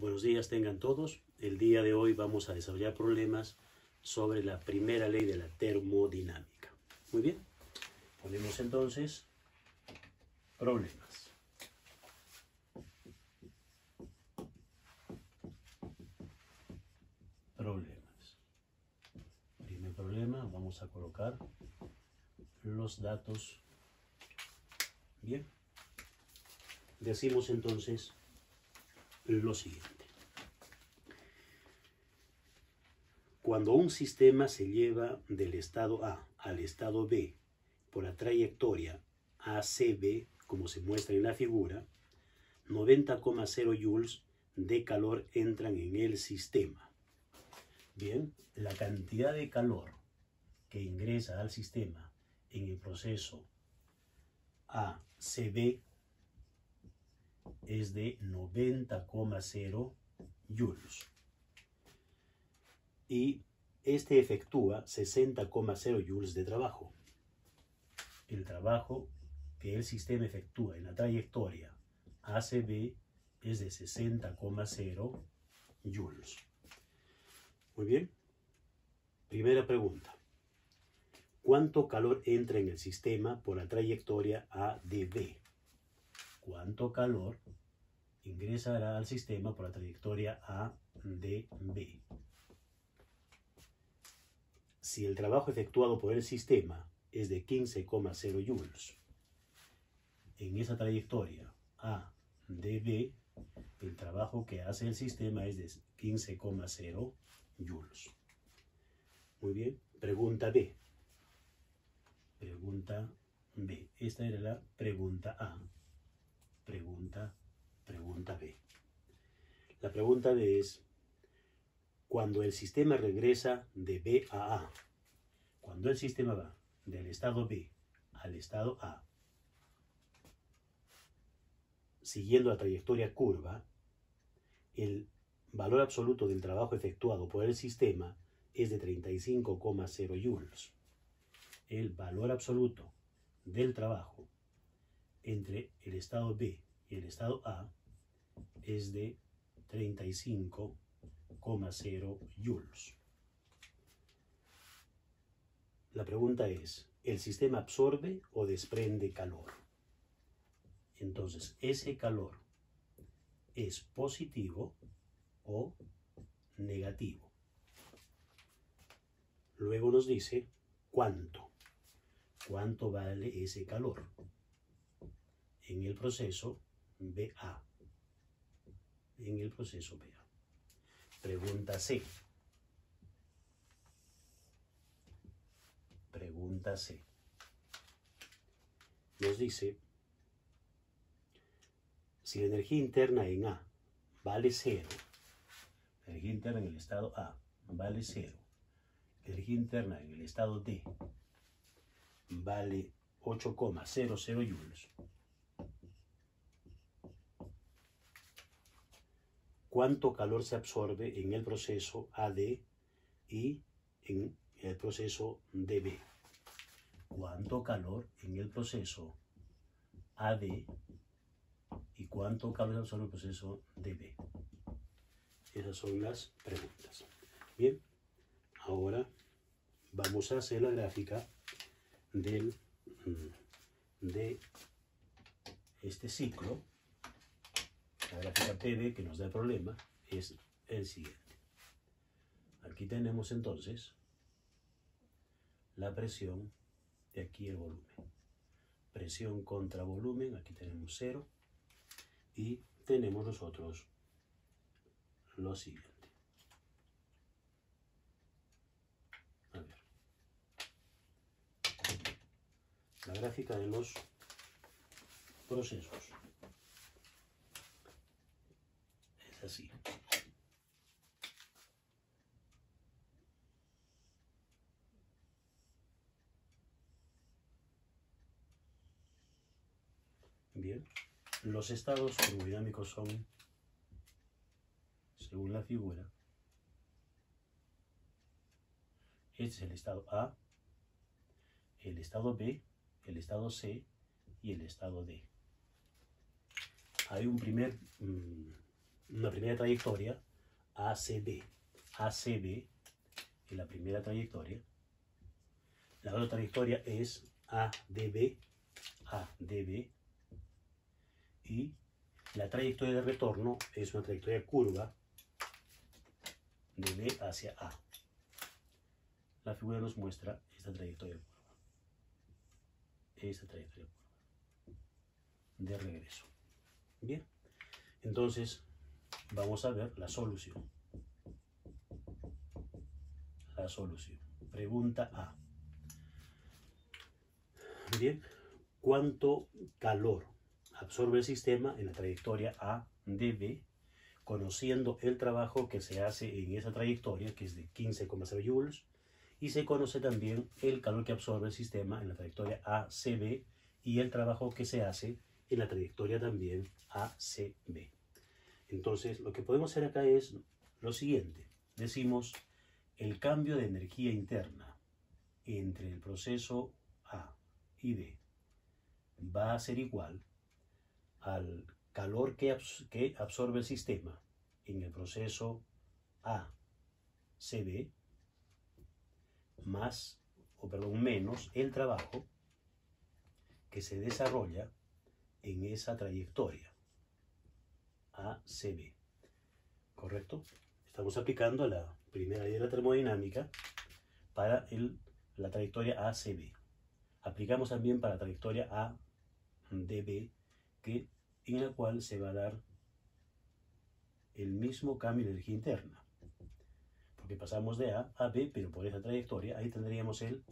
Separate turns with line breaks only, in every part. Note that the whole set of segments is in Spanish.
Buenos días tengan todos. El día de hoy vamos a desarrollar problemas sobre la primera ley de la termodinámica. Muy bien. Ponemos entonces problemas. Primer problema, vamos a colocar los datos. Bien. Decimos entonces lo siguiente. Cuando un sistema se lleva del estado A al estado B por la trayectoria ACB, como se muestra en la figura, 90,0 joules de calor entran en el sistema. Bien, la cantidad de calor que ingresa al sistema en el proceso ACB es de 90,0 joules. Y este efectúa 60,0 joules de trabajo. El trabajo que el sistema efectúa en la trayectoria ACB es de 60,0 joules. Muy bien. Primera pregunta. ¿Cuánto calor entra en el sistema por la trayectoria ADB? ¿Cuánto calor ingresará al sistema por la trayectoria ADB? Si el trabajo efectuado por el sistema es de 15,0 joules, en esa trayectoria ADB, el trabajo que hace el sistema es de 15,0 joules. Muy bien. Pregunta B. Pregunta B. Esta era la pregunta A. Pregunta B. La pregunta B es: cuando el sistema regresa de B a A, cuando el sistema va del estado B al estado A, siguiendo la trayectoria curva, el valor absoluto del trabajo efectuado por el sistema es de 35,0 joules. El valor absoluto del trabajo entre el estado B y el estado A es de 35,0 joules. La pregunta es: ¿el sistema absorbe o desprende calor? Entonces, ese calor es positivo o negativo. Luego nos dice cuánto vale ese calor en el proceso BA. En el proceso BA. Pregunta C. Pregunta C. Nos dice: si la energía interna en A vale 0, la energía interna en el estado A vale 0, la energía interna en el estado D vale 8,00 joules, ¿cuánto calor se absorbe en el proceso AD y en el proceso DB? ¿Cuánto calor en el proceso AD y cuánto calor se absorbe en el proceso DB? Esas son las preguntas. Bien, ahora vamos a hacer la gráfica de este ciclo. La gráfica PV que nos da el problema es el siguiente. Aquí tenemos entonces la presión y aquí el volumen. Presión contra volumen, aquí tenemos 0 y tenemos nosotros lo siguiente. A ver. La gráfica de los procesos es así. Bien, los estados termodinámicos son, según la figura, este es el estado A, el estado B, el estado C y el estado D. Hay un primer una primera trayectoria ACB. ACB es la primera trayectoria. La otra trayectoria es ADB. ADB. Y la trayectoria de retorno es una trayectoria curva de B hacia A. La figura nos muestra esta trayectoria curva. Esta trayectoria curva de regreso. Bien, entonces vamos a ver la solución. La solución. Pregunta A. Bien, ¿cuánto calor absorbe el sistema en la trayectoria A de B, conociendo el trabajo que se hace en esa trayectoria, que es de 15,0 joules, y se conoce también el calor que absorbe el sistema en la trayectoria ACB y el trabajo que se hace en la trayectoria también ACB? Entonces, lo que podemos hacer acá es lo siguiente. Decimos, el cambio de energía interna entre el proceso A y B va a ser igual al calor que absorbe el sistema en el proceso ACB menos el trabajo que se desarrolla en esa trayectoria ACB. ¿Correcto? Estamos aplicando la primera ley de la termodinámica para la trayectoria ACB. Aplicamos también para la trayectoria ADB, en la cual se va a dar el mismo cambio de energía interna. Porque pasamos de A a B, pero por esa trayectoria, ahí tendríamos el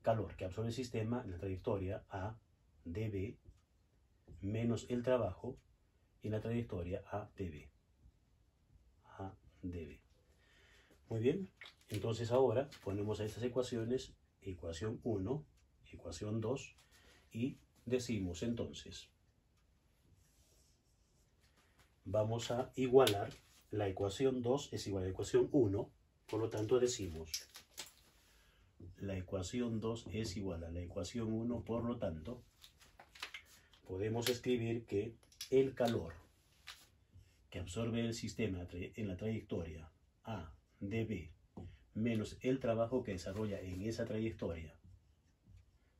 calor que absorbe el sistema en la trayectoria ADB menos el trabajo en la trayectoria ADB. Muy bien, entonces ahora ponemos a estas ecuaciones, ecuación 1, ecuación 2, y decimos entonces, vamos a igualar, la ecuación 2 es igual a la ecuación 1, por lo tanto decimos, la ecuación 2 es igual a la ecuación 1, por lo tanto, podemos escribir que el calor que absorbe el sistema en la trayectoria A de B menos el trabajo que desarrolla en esa trayectoria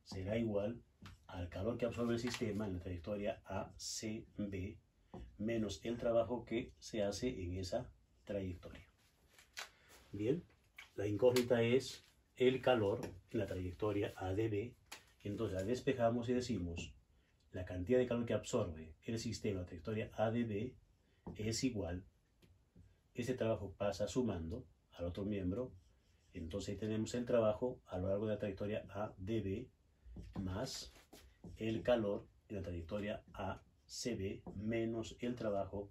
será igual al calor que absorbe el sistema en la trayectoria ACB menos el trabajo que se hace en esa trayectoria. Bien, la incógnita es el calor en la trayectoria ADB. Entonces la despejamos y decimos la cantidad de calor que absorbe el sistema en la trayectoria ADB es igual, ese trabajo pasa sumando al otro miembro, entonces ahí tenemos el trabajo a lo largo de la trayectoria ADB más el calor en la trayectoria ACB menos el trabajo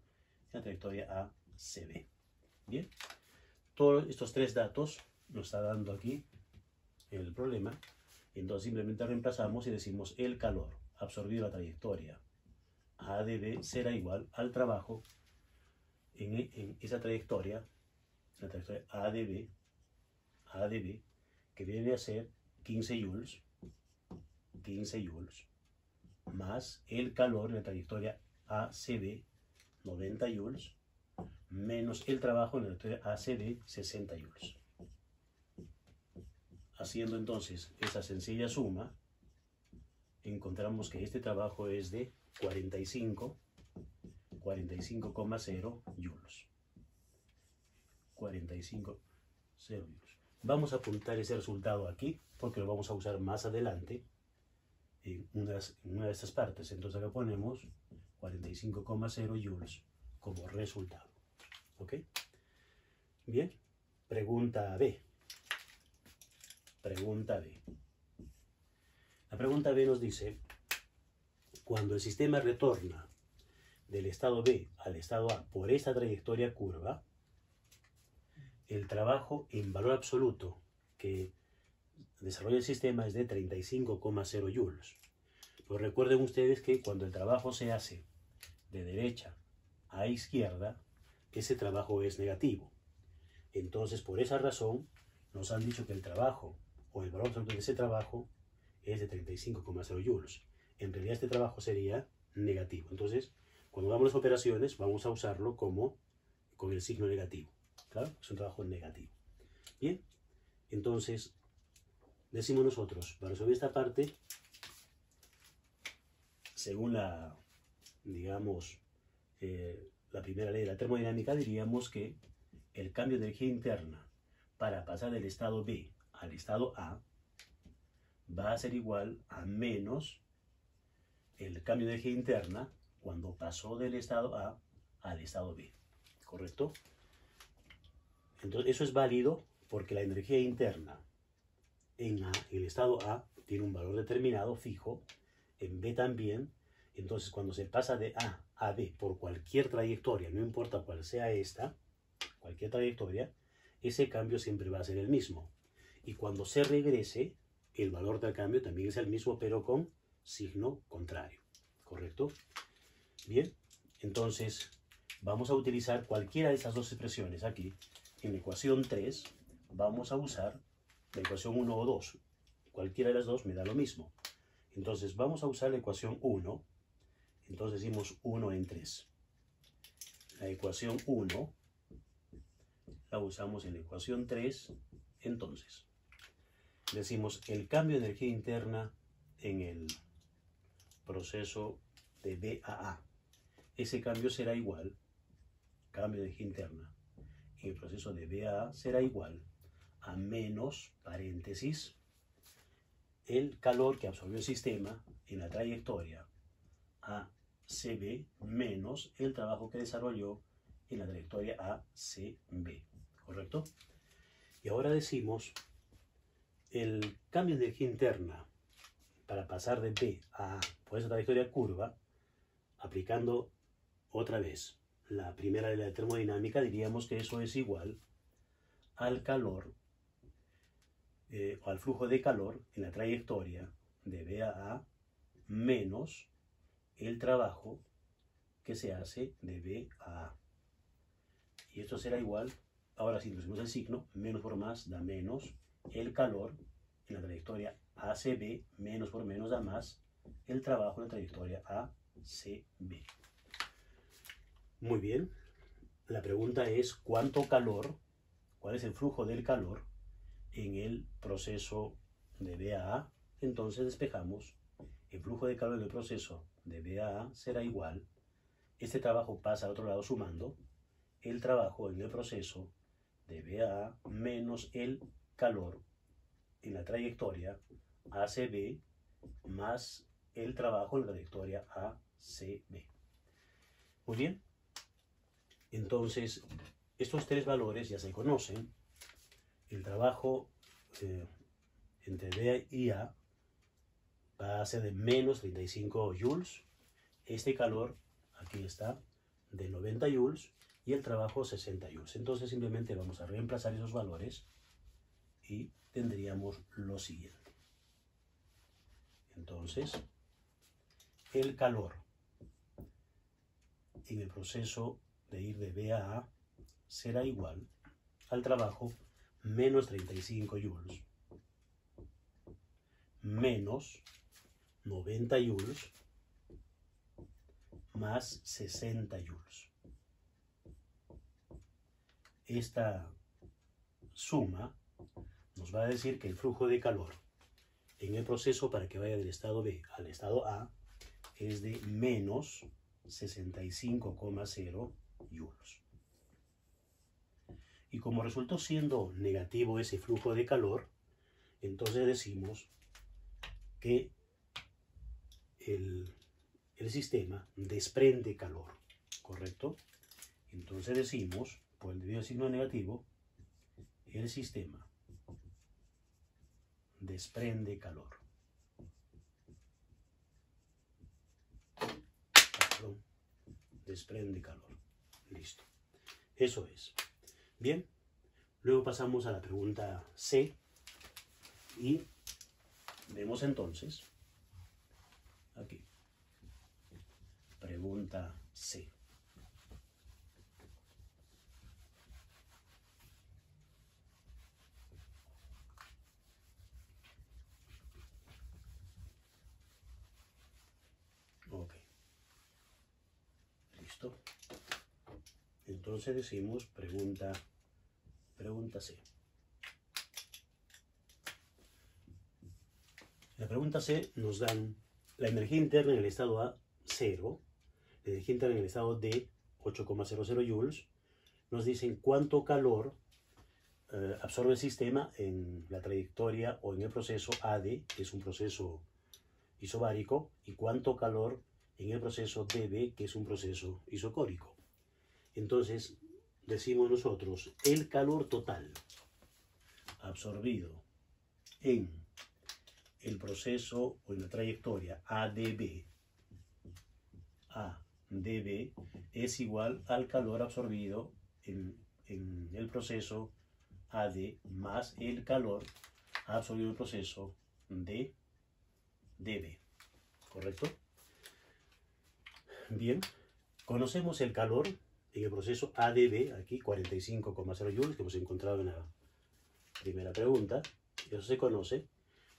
en la trayectoria ACB. Bien, todos estos tres datos nos está dando aquí el problema, entonces simplemente reemplazamos y decimos el calor absorbido en la trayectoria ADB será igual al trabajo en esa trayectoria, la trayectoria ADB, que viene a ser 15 joules, más el calor en la trayectoria ACB, 90 joules, menos el trabajo en la trayectoria ACB, 60 joules. Haciendo entonces esa sencilla suma, encontramos que este trabajo es de 45,0 joules. 45,0 joules. Vamos a apuntar ese resultado aquí porque lo vamos a usar más adelante en una de estas partes. Entonces acá ponemos 45,0 joules como resultado. ¿Ok? Bien. Pregunta B. Pregunta B. La pregunta B nos dice, cuando el sistema retorna del estado B al estado A por esta trayectoria curva, el trabajo en valor absoluto que desarrolla el sistema es de 35,0 joules. Pues recuerden ustedes que cuando el trabajo se hace de derecha a izquierda, ese trabajo es negativo. Entonces, por esa razón, nos han dicho que el trabajo o el valor absoluto de ese trabajo es de 35,0 joules. En realidad este trabajo sería negativo. Entonces, cuando hagamos las operaciones, vamos a usarlo como con el signo negativo. Claro, es un trabajo negativo. Bien, entonces decimos nosotros, para resolver esta parte, según la, digamos, la primera ley de la termodinámica, diríamos que el cambio de energía interna para pasar del estado B al estado A va a ser igual a menos el cambio de energía interna cuando pasó del estado A al estado B. ¿Correcto? Entonces, eso es válido porque la energía interna en A, en el estado A, tiene un valor determinado, fijo, en B también. Entonces, cuando se pasa de A a B por cualquier trayectoria, no importa cuál sea esta, cualquier trayectoria, ese cambio siempre va a ser el mismo. Y cuando se regrese, el valor del cambio también es el mismo, pero con signo contrario. ¿Correcto? Bien, entonces vamos a utilizar cualquiera de esas dos expresiones aquí. En la ecuación 3 vamos a usar la ecuación 1 o 2. Cualquiera de las dos me da lo mismo. Entonces vamos a usar la ecuación 1. Entonces decimos 1 en 3. La ecuación 1 la usamos en la ecuación 3. Entonces decimos el cambio de energía interna en el proceso de B a A. Ese cambio será igual, cambio de energía interna en el proceso de B a A será igual a menos, paréntesis, el calor que absorbió el sistema en la trayectoria ACB menos el trabajo que desarrolló en la trayectoria ACB. ¿Correcto? Y ahora decimos el cambio de energía interna para pasar de B a A por esa trayectoria curva, aplicando otra vez la primera ley de la termodinámica, diríamos que eso es igual al calor o al flujo de calor en la trayectoria de B a A menos el trabajo que se hace de B a A. Y esto será igual, ahora si introducimos el signo, menos por más da menos el calor en la trayectoria ACB, menos por menos da más el trabajo en la trayectoria ACB. Muy bien, la pregunta es ¿cuánto calor, cuál es el flujo del calor en el proceso de B a A? Entonces despejamos, el flujo de calor en el proceso de B a A será igual, este trabajo pasa al otro lado sumando, el trabajo en el proceso de B a A menos el calor en la trayectoria ACB más el trabajo en la trayectoria ACB. Muy bien. Entonces, estos tres valores ya se conocen. El trabajo entre B y A va a ser de menos 35 joules. Este calor, aquí está, de 90 joules y el trabajo 60 joules. Entonces simplemente vamos a reemplazar esos valores y tendríamos lo siguiente. Entonces, el calor en el proceso de ir de B a A será igual al trabajo menos 35 joules menos 90 joules más 60 joules. Esta suma nos va a decir que el flujo de calor en el proceso para que vaya del estado B al estado A es de menos 65,0 joules. Y como resultó siendo negativo ese flujo de calor, entonces decimos que el sistema desprende calor, ¿correcto? Entonces decimos, por el debido al signo negativo, el sistema desprende calor. Perdón, desprende calor. Listo. Eso es. Bien. Luego pasamos a la pregunta C y vemos entonces aquí. Pregunta C. Ok. Listo. Entonces decimos pregunta C. En la pregunta C nos dan la energía interna en el estado A, 0. La energía interna en el estado D, 8,00 joules. Nos dicen cuánto calor absorbe el sistema en la trayectoria o en el proceso AD, que es un proceso isobárico, y cuánto calor en el proceso DB, que es un proceso isocórico. Entonces, decimos nosotros, el calor total absorbido en el proceso o en la trayectoria ADB es igual al calor absorbido en el proceso AD más el calor absorbido en el proceso DB. ¿Correcto? Bien, conocemos el calor en el proceso ADB, aquí 45,0 joules, que hemos encontrado en la primera pregunta. Eso se conoce,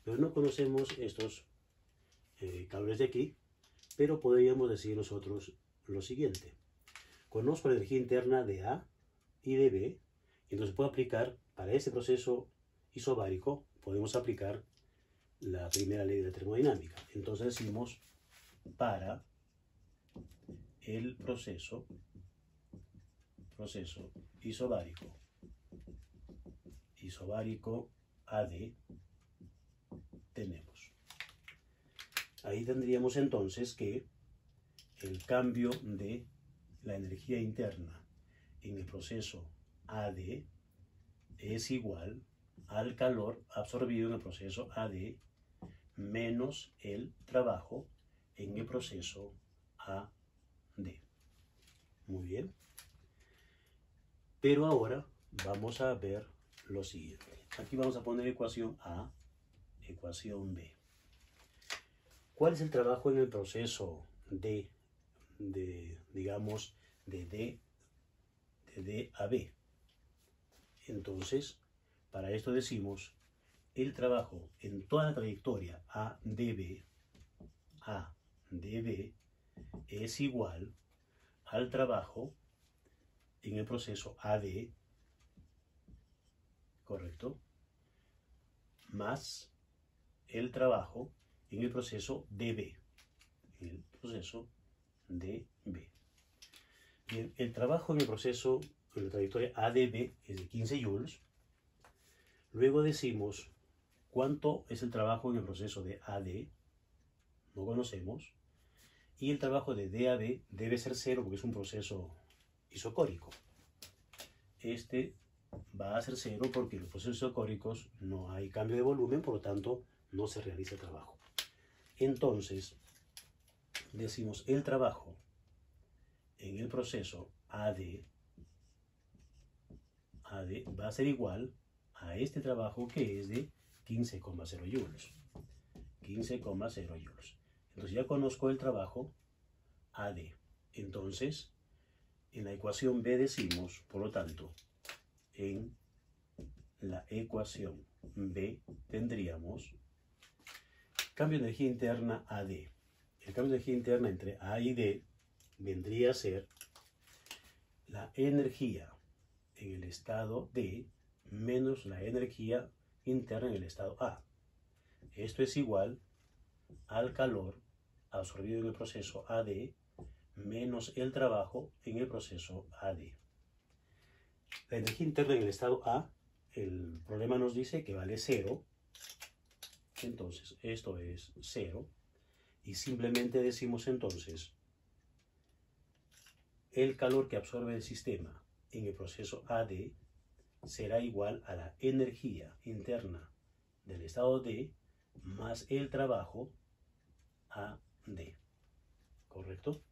pero no conocemos estos calores de aquí, pero podríamos decir nosotros lo siguiente. Conozco la energía interna de A y de B, entonces puedo aplicar, para este proceso isobárico, podemos aplicar la primera ley de la termodinámica. Entonces decimos, para el proceso isobárico AD, tenemos. Ahí tendríamos entonces que el cambio de la energía interna en el proceso AD es igual al calor absorbido en el proceso AD menos el trabajo en el proceso AD. Muy bien. Pero ahora vamos a ver lo siguiente. Aquí vamos a poner ecuación A, ecuación B. ¿Cuál es el trabajo en el proceso D a B? Entonces, para esto decimos, el trabajo en toda la trayectoria ADB es igual al trabajo en el proceso AD, ¿correcto? Más el trabajo en el proceso DB. Bien, el trabajo en el proceso, en la trayectoria ADB es de 15 joules. Luego decimos cuánto es el trabajo en el proceso de AD, no conocemos. Y el trabajo de DAB debe ser 0 porque es un proceso isocórico. Este va a ser 0 porque en los procesos isocóricos no hay cambio de volumen, por lo tanto no se realiza el trabajo. Entonces, decimos el trabajo en el proceso AD va a ser igual a este trabajo que es de 15,0 joules. 15,0 joules. Entonces ya conozco el trabajo AD. Entonces, en la ecuación B decimos, por lo tanto, en la ecuación B tendríamos cambio de energía interna AD. El cambio de energía interna entre A y D vendría a ser la energía en el estado D menos la energía interna en el estado A. Esto es igual al calor absorbido en el proceso AD menos el trabajo en el proceso AD. La energía interna en el estado A, el problema nos dice que vale 0. Entonces, esto es 0. Y simplemente decimos entonces, el calor que absorbe el sistema en el proceso AD será igual a la energía interna del estado D más el trabajo AD. ¿Correcto?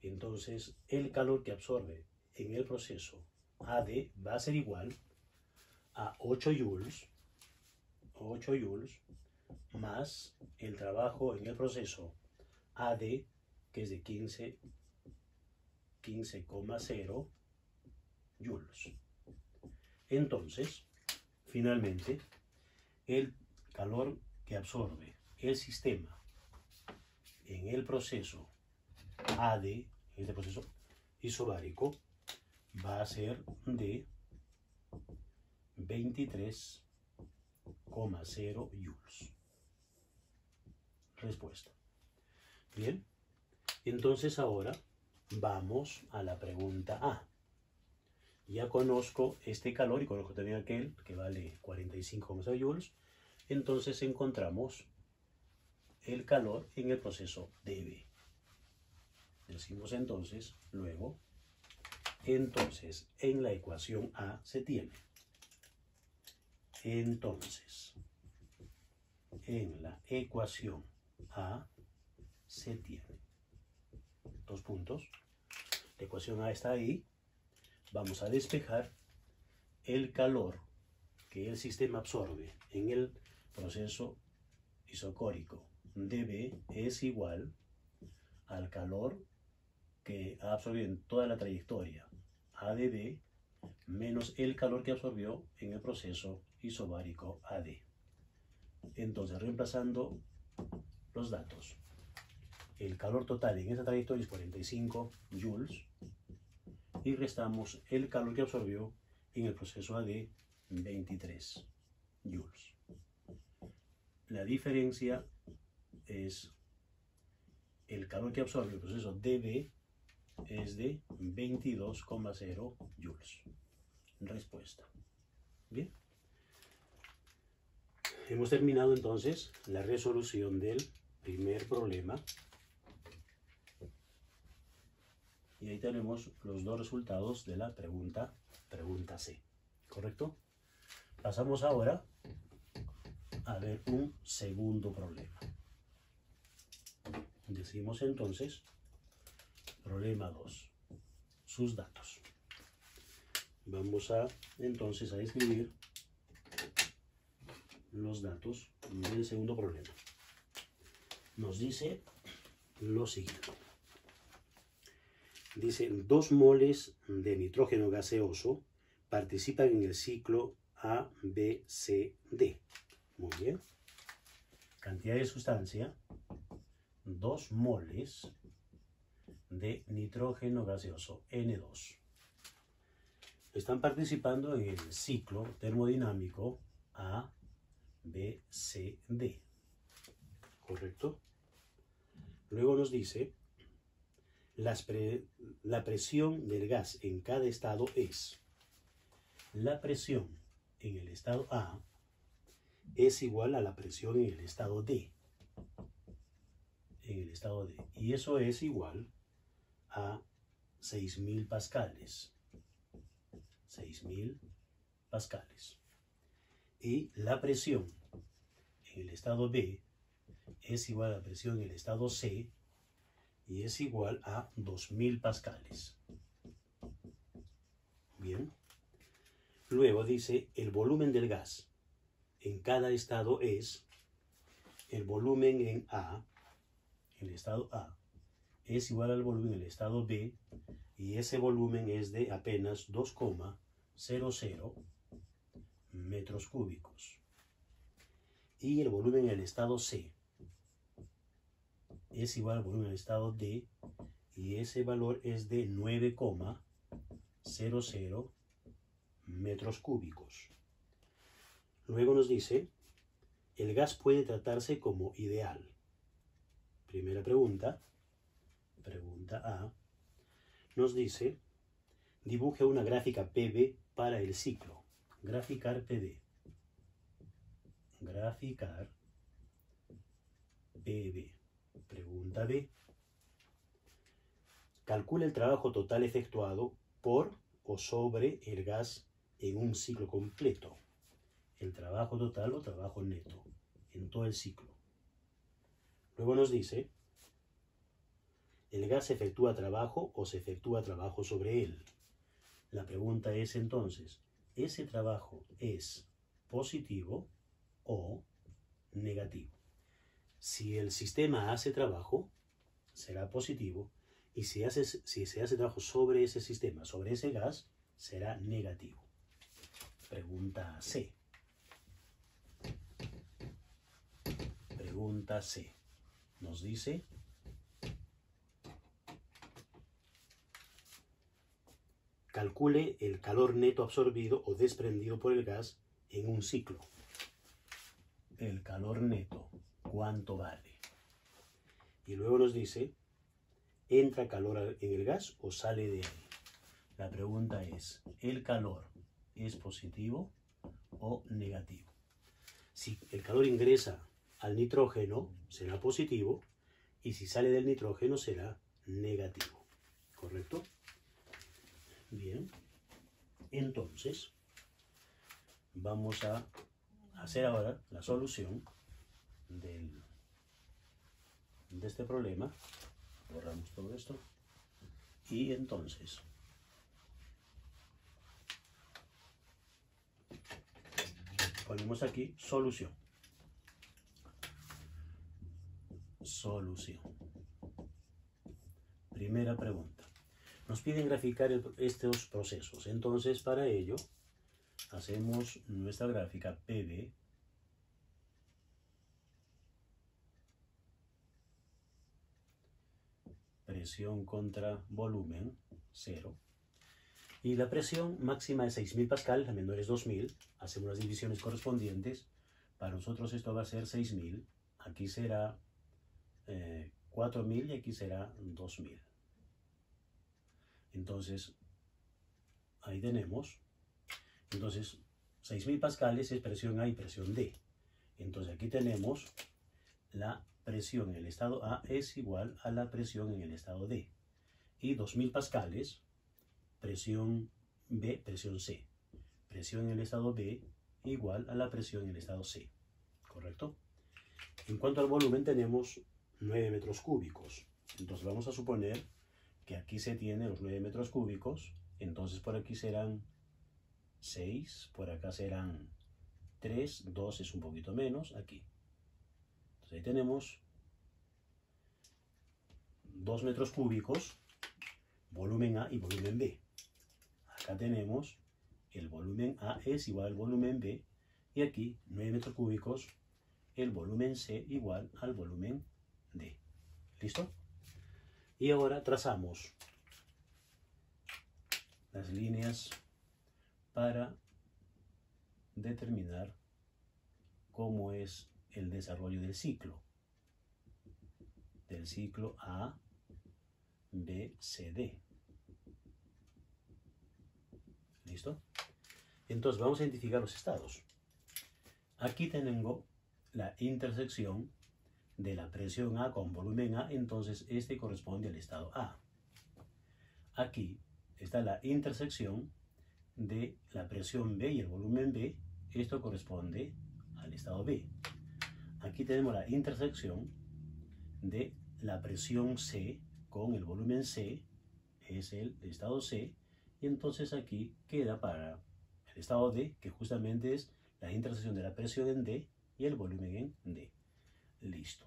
Entonces, el calor que absorbe en el proceso AD va a ser igual a 8 joules más el trabajo en el proceso AD, que es de 15,0 joules. Entonces, finalmente, el calor que absorbe el sistema en el proceso AD, en este proceso isobárico, va a ser de 23,0 joules. Respuesta. Bien, entonces ahora vamos a la pregunta A. Ya conozco este calor y conozco también aquel que vale 45,0 joules. Entonces encontramos el calor en el proceso DB. Decimos entonces, luego, entonces en la ecuación A se tiene. Entonces, en la ecuación A se tiene. Dos puntos. La ecuación A está ahí. Vamos a despejar el calor que el sistema absorbe en el proceso isocórico dB es igual al calor que ha absorbido en toda la trayectoria AdB menos el calor que absorbió en el proceso isobárico AD. Entonces, reemplazando los datos, el calor total en esa trayectoria es 45 joules y restamos el calor que absorbió en el proceso AD, 23 joules. La diferencia es el calor que absorbe el proceso DB es de 22,0 joules. Respuesta. Bien. Hemos terminado entonces la resolución del primer problema. Y ahí tenemos los dos resultados de la pregunta C. ¿Correcto? Pasamos ahora a ver un segundo problema. Decimos entonces, problema 2, sus datos. Vamos entonces a escribir los datos del segundo problema. Nos dice lo siguiente. Dice, 2 moles de nitrógeno gaseoso participan en el ciclo ABCD. Muy bien. Cantidad de sustancia, 2 moles de nitrógeno gaseoso, N2. Están participando en el ciclo termodinámico ABCD. ¿Correcto? Luego nos dice, la presión del gas en cada estado es, la presión en el estado A es igual a la presión en el estado D. En el estado D. Y eso es igual a 6.000 pascales. 6.000 pascales. Y la presión en el estado B es igual a la presión en el estado C y es igual a 2.000 pascales. Bien. Luego dice, el volumen del gas en cada estado es, el volumen en A, en el estado A, es igual al volumen en el estado B, y ese volumen es de apenas 2,00 metros cúbicos. Y el volumen en el estado C es igual al volumen en el estado D, y ese valor es de 9,00 metros cúbicos. Luego nos dice, el gas puede tratarse como ideal. Primera pregunta, pregunta A, nos dice, dibuje una gráfica PV para el ciclo. Graficar PV. Graficar PV. Pregunta B, calcula el trabajo total efectuado por o sobre el gas en un ciclo completo. El trabajo total o trabajo neto en todo el ciclo. Luego nos dice, ¿el gas efectúa trabajo o se efectúa trabajo sobre él? La pregunta es entonces, ¿ese trabajo es positivo o negativo? Si el sistema hace trabajo, será positivo, y si se hace trabajo sobre ese sistema, sobre ese gas, será negativo. Pregunta C. Pregunta C. Nos dice, calcule el calor neto absorbido o desprendido por el gas en un ciclo. El calor neto, ¿cuánto vale? Y luego nos dice, ¿entra calor en el gas o sale de él? La pregunta es, ¿el calor es positivo o negativo? Si el calor ingresa al nitrógeno, será positivo, y si sale del nitrógeno, será negativo. ¿Correcto? Bien. Entonces, vamos a hacer ahora la solución de este problema. Borramos todo esto. Y entonces, ponemos aquí solución. Solución. Primera pregunta. Nos piden graficar estos procesos. Entonces, para ello, hacemos nuestra gráfica PV presión contra volumen, 0. Y la presión máxima es 6.000 pascal, la menor es 2.000. Hacemos las divisiones correspondientes. Para nosotros esto va a ser 6.000. Aquí será 4.000 y aquí será 2.000. Entonces, ahí tenemos. Entonces, 6.000 pascales es presión A y presión D. Entonces, aquí tenemos la presión en el estado A es igual a la presión en el estado D. Y 2.000 pascales, presión B, presión C. Presión en el estado B igual a la presión en el estado C. ¿Correcto? En cuanto al volumen, tenemos 9 metros cúbicos. Entonces, vamos a suponer que aquí se tiene los 9 metros cúbicos. Entonces, por aquí serán 6, por acá serán 3, 2 es un poquito menos, aquí. Entonces, ahí tenemos 2 metros cúbicos, volumen A y volumen B. Acá tenemos el volumen A es igual al volumen B, y aquí 9 metros cúbicos, el volumen C igual al volumen D. ¿Listo? Y ahora trazamos las líneas para determinar cómo es el desarrollo del ciclo A, B, C, D. ¿Listo? Entonces vamos a identificar los estados. Aquí tengo la intersección de la presión A con volumen A, entonces este corresponde al estado A. Aquí está la intersección de la presión B y el volumen B, esto corresponde al estado B. Aquí tenemos la intersección de la presión C con el volumen C, es el estado C, y entonces aquí queda para el estado D, que justamente es la intersección de la presión en D y el volumen en D. Listo.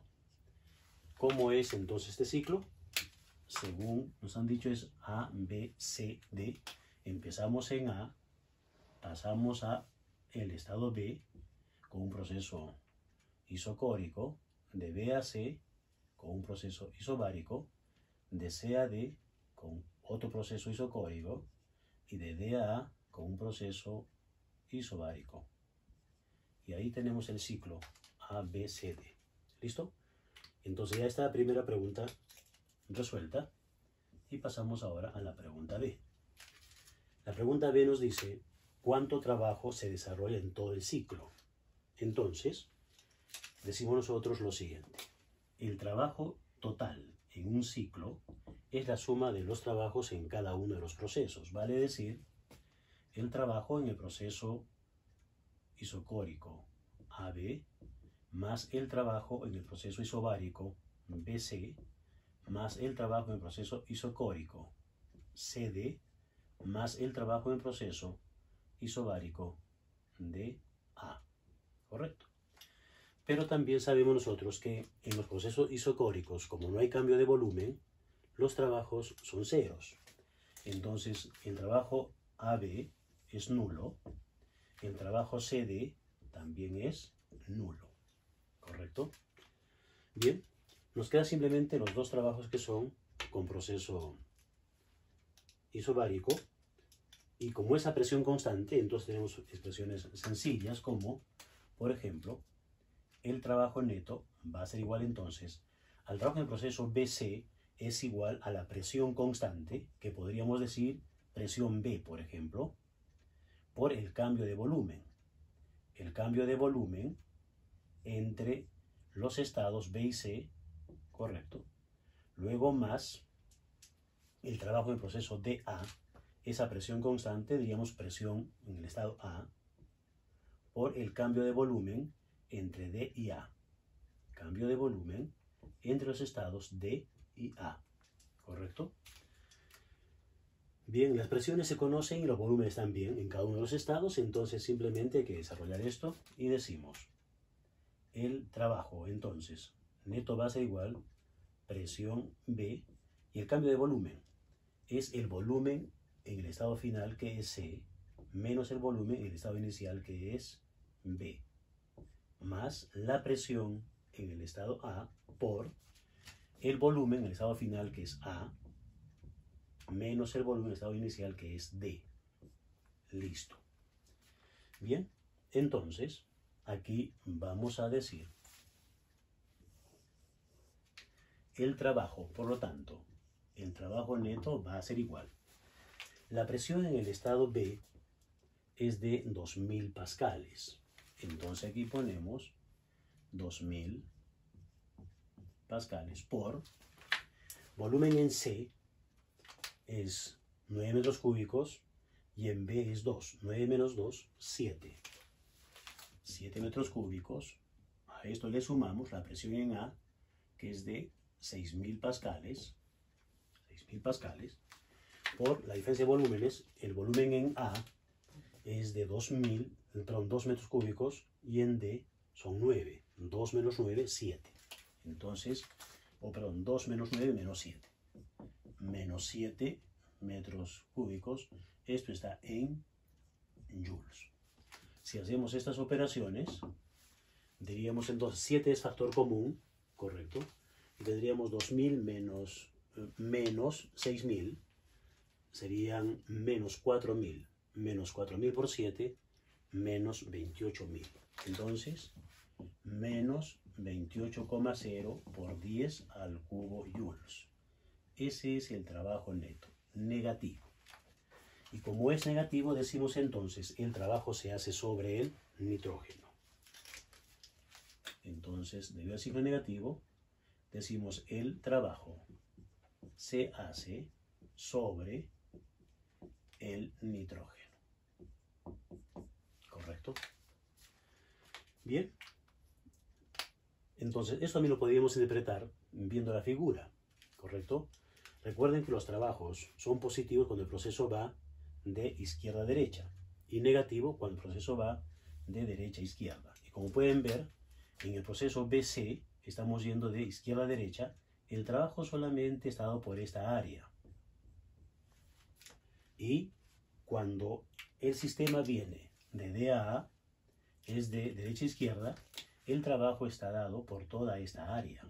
¿Cómo es entonces este ciclo? Según nos han dicho es A, B, C, D. Empezamos en A, pasamos a el estado B con un proceso isocórico, de B a C con un proceso isobárico, de C a D con otro proceso isocórico y de D a A con un proceso isobárico. Y ahí tenemos el ciclo A, B, C, D. ¿Listo? Entonces ya está la primera pregunta resuelta y pasamos ahora a la pregunta B. La pregunta B nos dice cuánto trabajo se desarrolla en todo el ciclo. Entonces, decimos nosotros lo siguiente. El trabajo total en un ciclo es la suma de los trabajos en cada uno de los procesos. Vale decir, el trabajo en el proceso isocórico AB más el trabajo en el proceso isobárico BC más el trabajo en el proceso isocórico CD más el trabajo en el proceso isobárico DA. ¿Correcto? Pero también sabemos nosotros que en los procesos isocóricos, como no hay cambio de volumen, los trabajos son ceros. Entonces, el trabajo AB es nulo, el trabajo CD también es nulo. ¿Correcto? Bien, nos quedan simplemente los dos trabajos que son con proceso isobárico, Y como esa presión constante, entonces tenemos expresiones sencillas como, por ejemplo, el trabajo neto va a ser igual entonces al trabajo en el proceso BC es igual a la presión constante, que podríamos decir presión B, por ejemplo, por el cambio de volumen. El cambio de volumen entre los estados B y C, correcto. Luego más el trabajo en el proceso DA, esa presión constante, diríamos presión en el estado A, por el cambio de volumen entre D y A. Cambio de volumen entre los estados D y A, ¿correcto? Bien, las presiones se conocen y los volúmenes también en cada uno de los estados, entonces simplemente hay que desarrollar esto y decimos el trabajo, entonces, neto va a ser igual presión B y el cambio de volumen es el volumen en el estado final que es C menos el volumen en el estado inicial que es B más la presión en el estado A por el volumen en el estado final que es A menos el volumen en el estado inicial que es D. Listo. Bien, entonces aquí vamos a decir el trabajo, por lo tanto, el trabajo neto va a ser igual. La presión en el estado B es de 2000 pascales. Entonces aquí ponemos 2000 pascales por volumen en C es 9 metros cúbicos y en B es 2. 9 menos 2, 7. 7 metros cúbicos. A esto le sumamos la presión en A, que es de 6000 pascales. 6000 pascales. Por la diferencia de volúmenes, el volumen en A es de 2 metros cúbicos y en D son 9. 2 menos 9, 7. Entonces, 2 menos 9 menos 7. Menos 7 metros cúbicos. Esto está en joules. Si hacemos estas operaciones, diríamos entonces 7 es factor común, correcto, y tendríamos 2000 menos 6000, serían menos 4000. Menos 4000 por 7, menos 28000. Entonces, menos 28,0 por 10 al cubo joules. Ese es el trabajo neto, negativo. Y como es negativo, decimos entonces, el trabajo se hace sobre el nitrógeno. Entonces, debido al signo negativo, decimos el trabajo se hace sobre el nitrógeno. ¿Correcto? Bien. Entonces, esto también lo podríamos interpretar viendo la figura. ¿Correcto? Recuerden que los trabajos son positivos cuando el proceso va de izquierda a derecha y negativo cuando el proceso va de derecha a izquierda. Y como pueden ver, en el proceso BC estamos yendo de izquierda a derecha, el trabajo solamente está dado por esta área. Y cuando el sistema viene de D a A, es de derecha a izquierda, el trabajo está dado por toda esta área.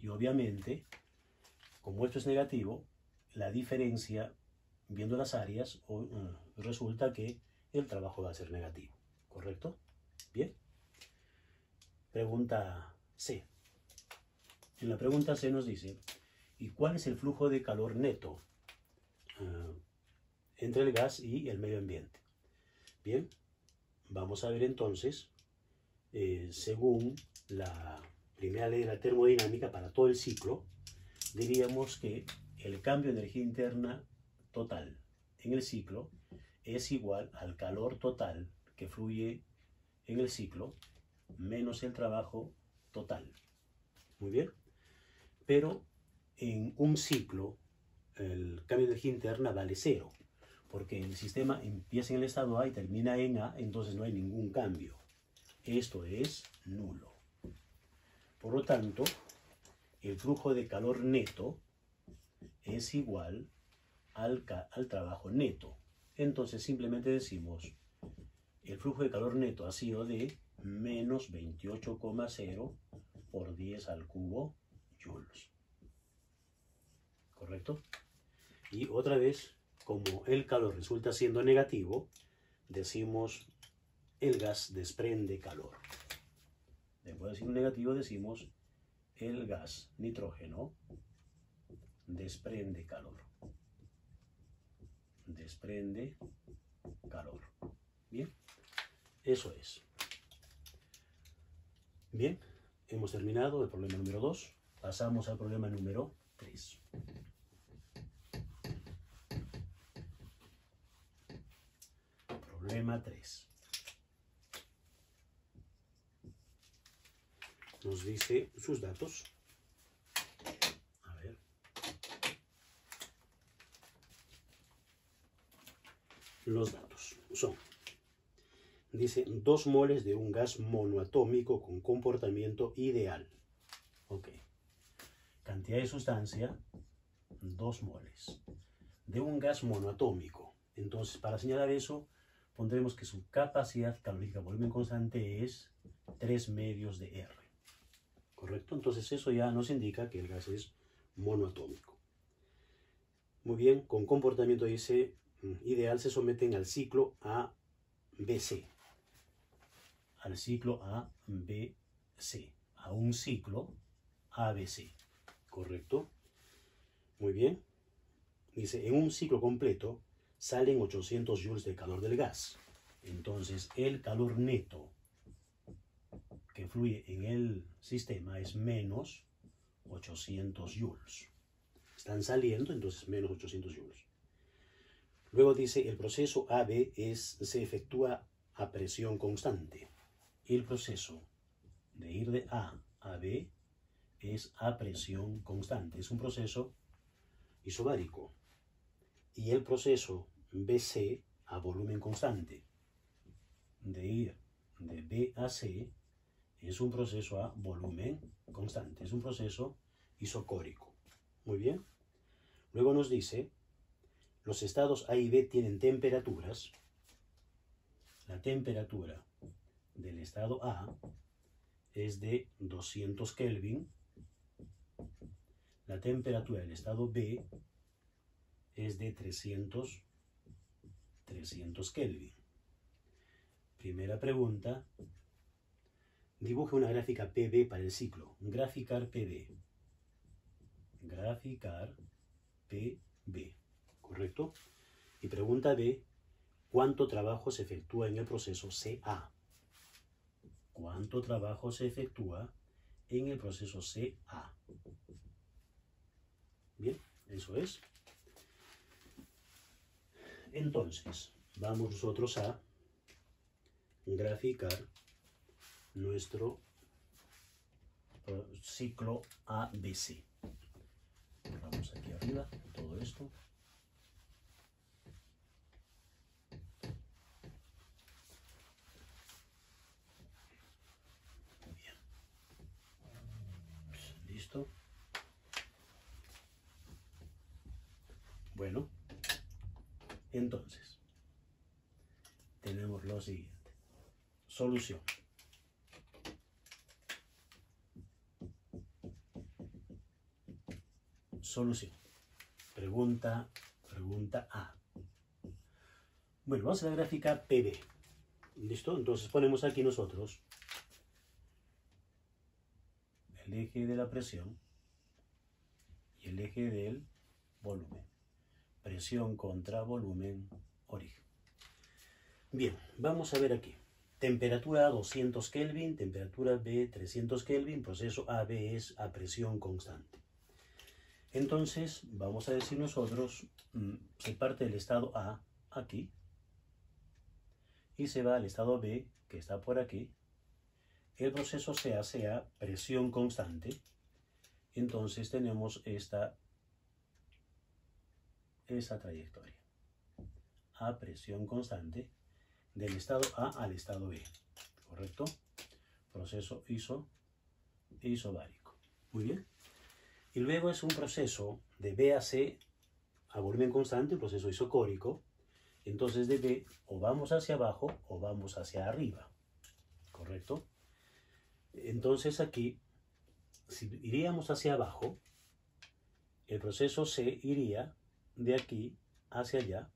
Y obviamente, como esto es negativo, la diferencia, viendo las áreas, resulta que el trabajo va a ser negativo. ¿Correcto? Bien. Pregunta C. En la pregunta C nos dice, ¿y cuál es el flujo de calor neto entre el gas y el medio ambiente? Bien, vamos a ver entonces, según la primera ley de la termodinámica para todo el ciclo, diríamos que el cambio de energía interna total en el ciclo es igual al calor total que fluye en el ciclo menos el trabajo total. Muy bien. Pero en un ciclo el cambio de energía interna vale 0, porque el sistema empieza en el estado A y termina en A, entonces no hay ningún cambio. Esto es nulo. Por lo tanto, el flujo de calor neto es igual al trabajo neto. Entonces simplemente decimos, el flujo de calor neto ha sido de menos 28,0 por 10 al cubo joules. ¿Correcto? Y otra vez, como el calor resulta siendo negativo, decimos el gas desprende calor. Después de decir un negativo decimos el gas nitrógeno desprende calor. Desprende calor. Bien, eso es. Bien, hemos terminado el problema número 2. Pasamos al problema número 3. Problema 3. Nos dice sus datos. A ver. Los datos son, dice, 2 moles de un gas monoatómico con comportamiento ideal. Ok. Cantidad de sustancia, 2 moles. De un gas monoatómico. Entonces, para señalar eso, pondremos que su capacidad calórica volumen constante es 3 medios de R. ¿Correcto? Entonces eso ya nos indica que el gas es monoatómico. Muy bien, con comportamiento dice ideal se someten al ciclo ABC. Al ciclo ABC. A un ciclo ABC. ¿Correcto? Muy bien. Dice, en un ciclo completo salen 800 joules de calor del gas. Entonces el calor neto que fluye en el sistema es menos 800 joules. Están saliendo, entonces menos 800 joules. Luego dice, el proceso AB se efectúa a presión constante. El proceso de ir de A a B es a presión constante. Es un proceso isobárico. Y el proceso BC a volumen constante. De ir de B a C es un proceso a volumen constante. Es un proceso isocórico. Muy bien. Luego nos dice, los estados A y B tienen temperaturas. La temperatura del estado A es de 200 Kelvin. La temperatura del estado B es de 300 Kelvin. Primera pregunta. Dibuje una gráfica PV para el ciclo. Graficar PV. Graficar PV. ¿Correcto? Y pregunta B. ¿Cuánto trabajo se efectúa en el proceso CA? ¿Cuánto trabajo se efectúa en el proceso CA? Bien, eso es. Entonces, vamos nosotros a graficar nuestro ciclo ABC. Vamos aquí arriba, todo esto. Bien. ¿Listo? Bueno, entonces, tenemos lo siguiente. Solución. Solución. Pregunta A. Bueno, vamos a la gráfica PV. ¿Listo? Entonces ponemos aquí nosotros el eje de la presión y el eje del volumen. Presión contra volumen, origen. Bien, vamos a ver aquí. Temperatura A 200 Kelvin, temperatura B 300 Kelvin, proceso AB es a presión constante. Entonces, vamos a decir nosotros, se parte del estado A aquí y se va al estado B, que está por aquí. El proceso se hace a presión constante. Entonces tenemos esa trayectoria. A presión constante del estado A al estado B. ¿Correcto? Proceso isobárico. Muy bien. Y luego es un proceso de B a C a volumen constante, un proceso isocórico. Entonces de B o vamos hacia abajo o vamos hacia arriba. ¿Correcto? Entonces aquí, si iríamos hacia abajo, el proceso C iría de aquí hacia allá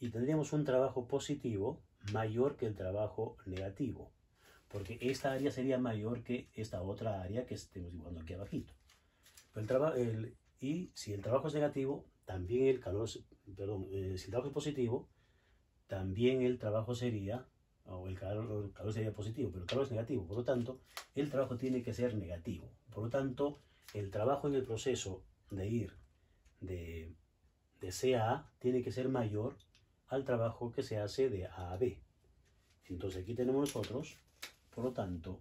y tendríamos un trabajo positivo mayor que el trabajo negativo, porque esta área sería mayor que esta otra área que estemos dibujando aquí abajito. Y si el trabajo es negativo, también el calor, perdón, si el trabajo es positivo, también el trabajo sería, o el calor sería positivo, pero el calor es negativo. Por lo tanto, el trabajo tiene que ser negativo. Por lo tanto, el trabajo en el proceso de ir de C a A tiene que ser mayor al trabajo que se hace de A a B. Entonces aquí tenemos nosotros, por lo tanto,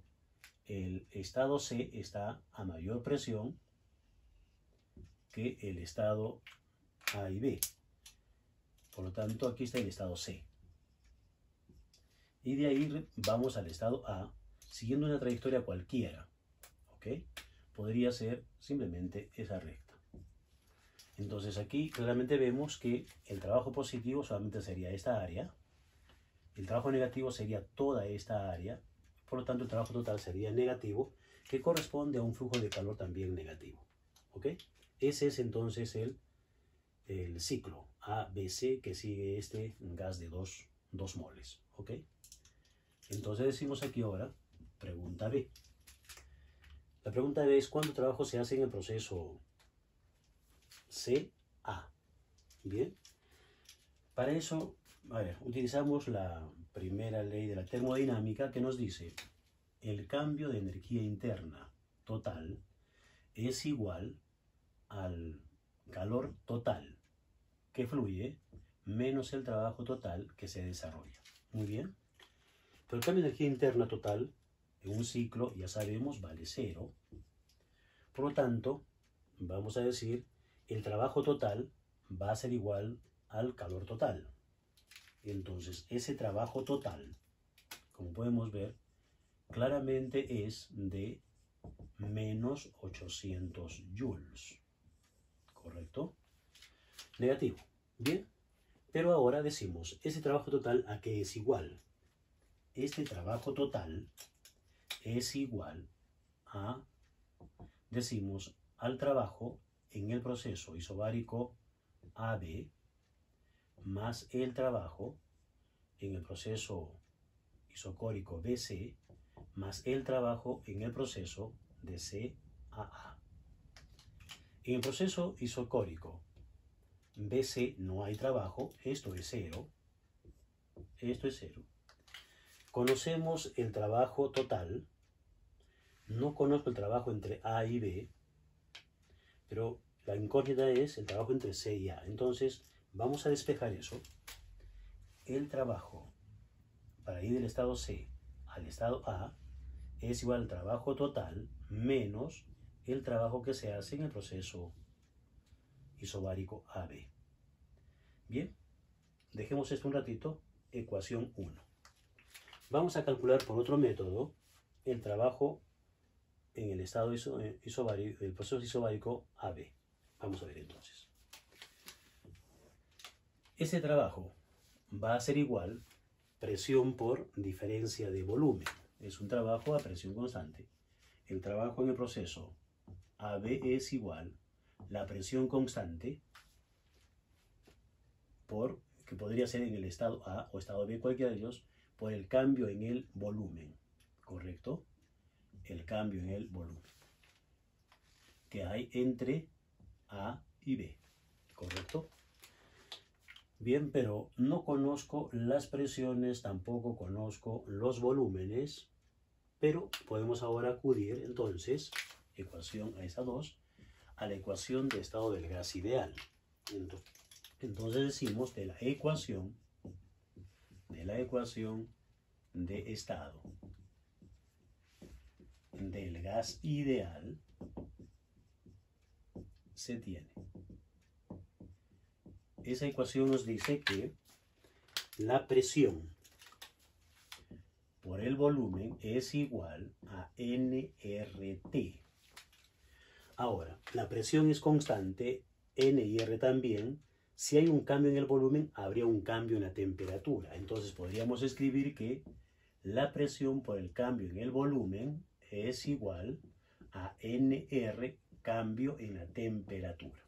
el estado C está a mayor presión que el estado A y B. Por lo tanto, aquí está el estado C. Y de ahí vamos al estado A, siguiendo una trayectoria cualquiera. ¿Ok? Podría ser simplemente esa recta. Entonces aquí claramente vemos que el trabajo positivo solamente sería esta área. El trabajo negativo sería toda esta área. Por lo tanto, el trabajo total sería negativo, que corresponde a un flujo de calor también negativo. ¿Ok? Ese es entonces el ciclo ABC que sigue este gas de 2 moles. ¿Ok? Entonces decimos aquí ahora, pregunta B. La pregunta B es ¿cuánto trabajo se hace en el proceso CA? Bien. Para eso, a ver, utilizamos la primera ley de la termodinámica que nos dice el cambio de energía interna total es igual al calor total que fluye menos el trabajo total que se desarrolla. Muy bien. Pero el cambio de energía interna total en un ciclo, ya sabemos, vale 0. Por lo tanto, vamos a decir, el trabajo total va a ser igual al calor total. Entonces, ese trabajo total, como podemos ver, claramente es de menos 800 joules. ¿Correcto? Negativo. Bien. Pero ahora decimos, ese trabajo total, ¿a qué es igual? Este trabajo total es igual a, decimos, al trabajo en el proceso isobárico AB más el trabajo en el proceso isocórico BC más el trabajo en el proceso de CAA. En el proceso isocórico BC no hay trabajo, esto es 0, esto es 0. Conocemos el trabajo total, no conozco el trabajo entre A y B, pero la incógnita es el trabajo entre C y A. Entonces, vamos a despejar eso. El trabajo para ir del estado C al estado A es igual al trabajo total menos el trabajo que se hace en el proceso isobárico AB. Bien, dejemos esto un ratito. Ecuación 1. Vamos a calcular por otro método el trabajo en el estado isobárico, el proceso isobárico AB. Vamos a ver entonces. Ese trabajo va a ser igual presión por diferencia de volumen. Es un trabajo a presión constante. El trabajo en el proceso AB es igual la presión constante por, que podría ser en el estado A o estado B, cualquiera de ellos, por el cambio en el volumen. ¿Correcto? El cambio en el volumen que hay entre A y B. ¿Correcto? Bien, pero no conozco las presiones, tampoco conozco los volúmenes, pero podemos ahora acudir entonces, ecuación a esa 2, a la ecuación de estado del gas ideal. Entonces decimos de la ecuación de estado del gas ideal se tiene. Esa ecuación nos dice que la presión por el volumen es igual a nRT. Ahora, la presión es constante, N y R también. Si hay un cambio en el volumen, habría un cambio en la temperatura. Entonces podríamos escribir que la presión por el cambio en el volumen es igual a NR, cambio en la temperatura.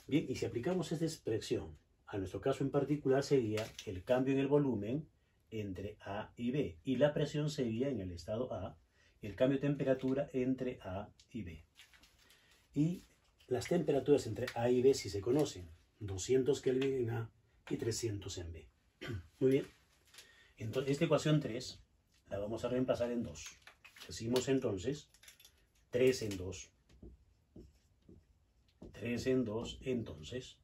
Bien, y si aplicamos esta expresión a nuestro caso en particular, sería el cambio en el volumen entre A y B. Y la presión sería en el estado A, el cambio de temperatura entre A y B. Y las temperaturas entre A y B sí se conocen. 200 Kelvin en A y 300 en B. Muy bien. Entonces, esta ecuación 3 la vamos a reemplazar en 2. Decimos entonces 3 en 2. 3 en 2, entonces,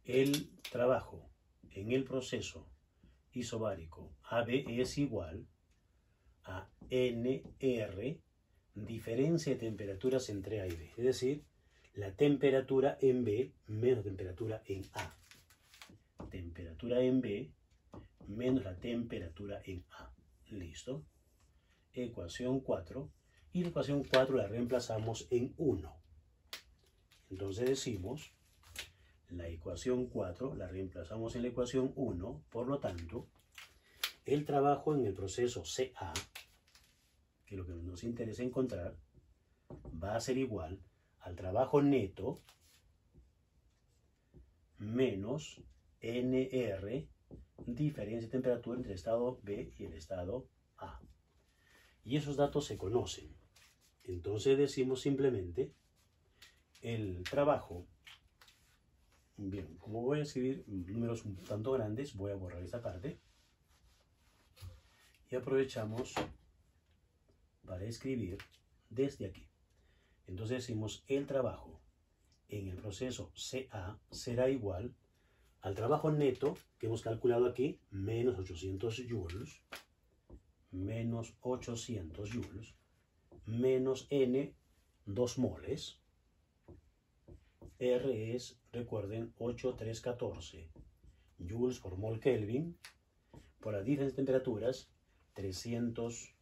el trabajo en el proceso isobárico AB es igual a NR, diferencia de temperaturas entre A y B. Es decir, la temperatura en B menos temperatura en A. Temperatura en B menos la temperatura en A. ¿Listo? Ecuación 4. Y la ecuación 4 la reemplazamos en 1. Entonces decimos, la ecuación 4 la reemplazamos en la ecuación 1. Por lo tanto, el trabajo en el proceso CA, que es lo que nos interesa encontrar, va a ser igual al trabajo neto menos NR, diferencia de temperatura entre el estado B y el estado A. Y esos datos se conocen. Entonces decimos simplemente el trabajo. Bien, como voy a escribir números un tanto grandes, voy a borrar esta parte. Y aprovechamos para escribir desde aquí. Entonces decimos el trabajo en el proceso CA será igual al trabajo neto que hemos calculado aquí, menos 800 joules, menos 800 joules, menos N, 2 moles. R es, recuerden, 8314 joules por mol Kelvin, por las diferentes temperaturas, 300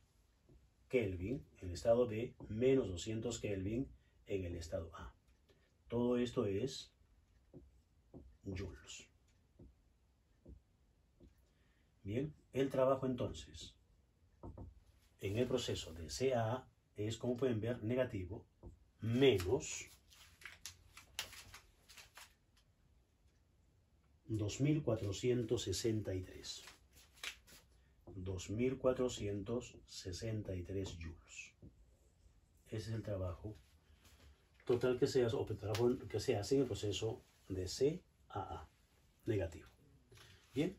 Kelvin en el estado B, menos 200 Kelvin en el estado A. Todo esto es joules. Bien, el trabajo entonces en el proceso de CA es, como pueden ver, negativo, menos 2463. 2463 joules. Ese es el trabajo total que se hace, o el trabajo que se hace en el proceso de CAA, negativo. Bien,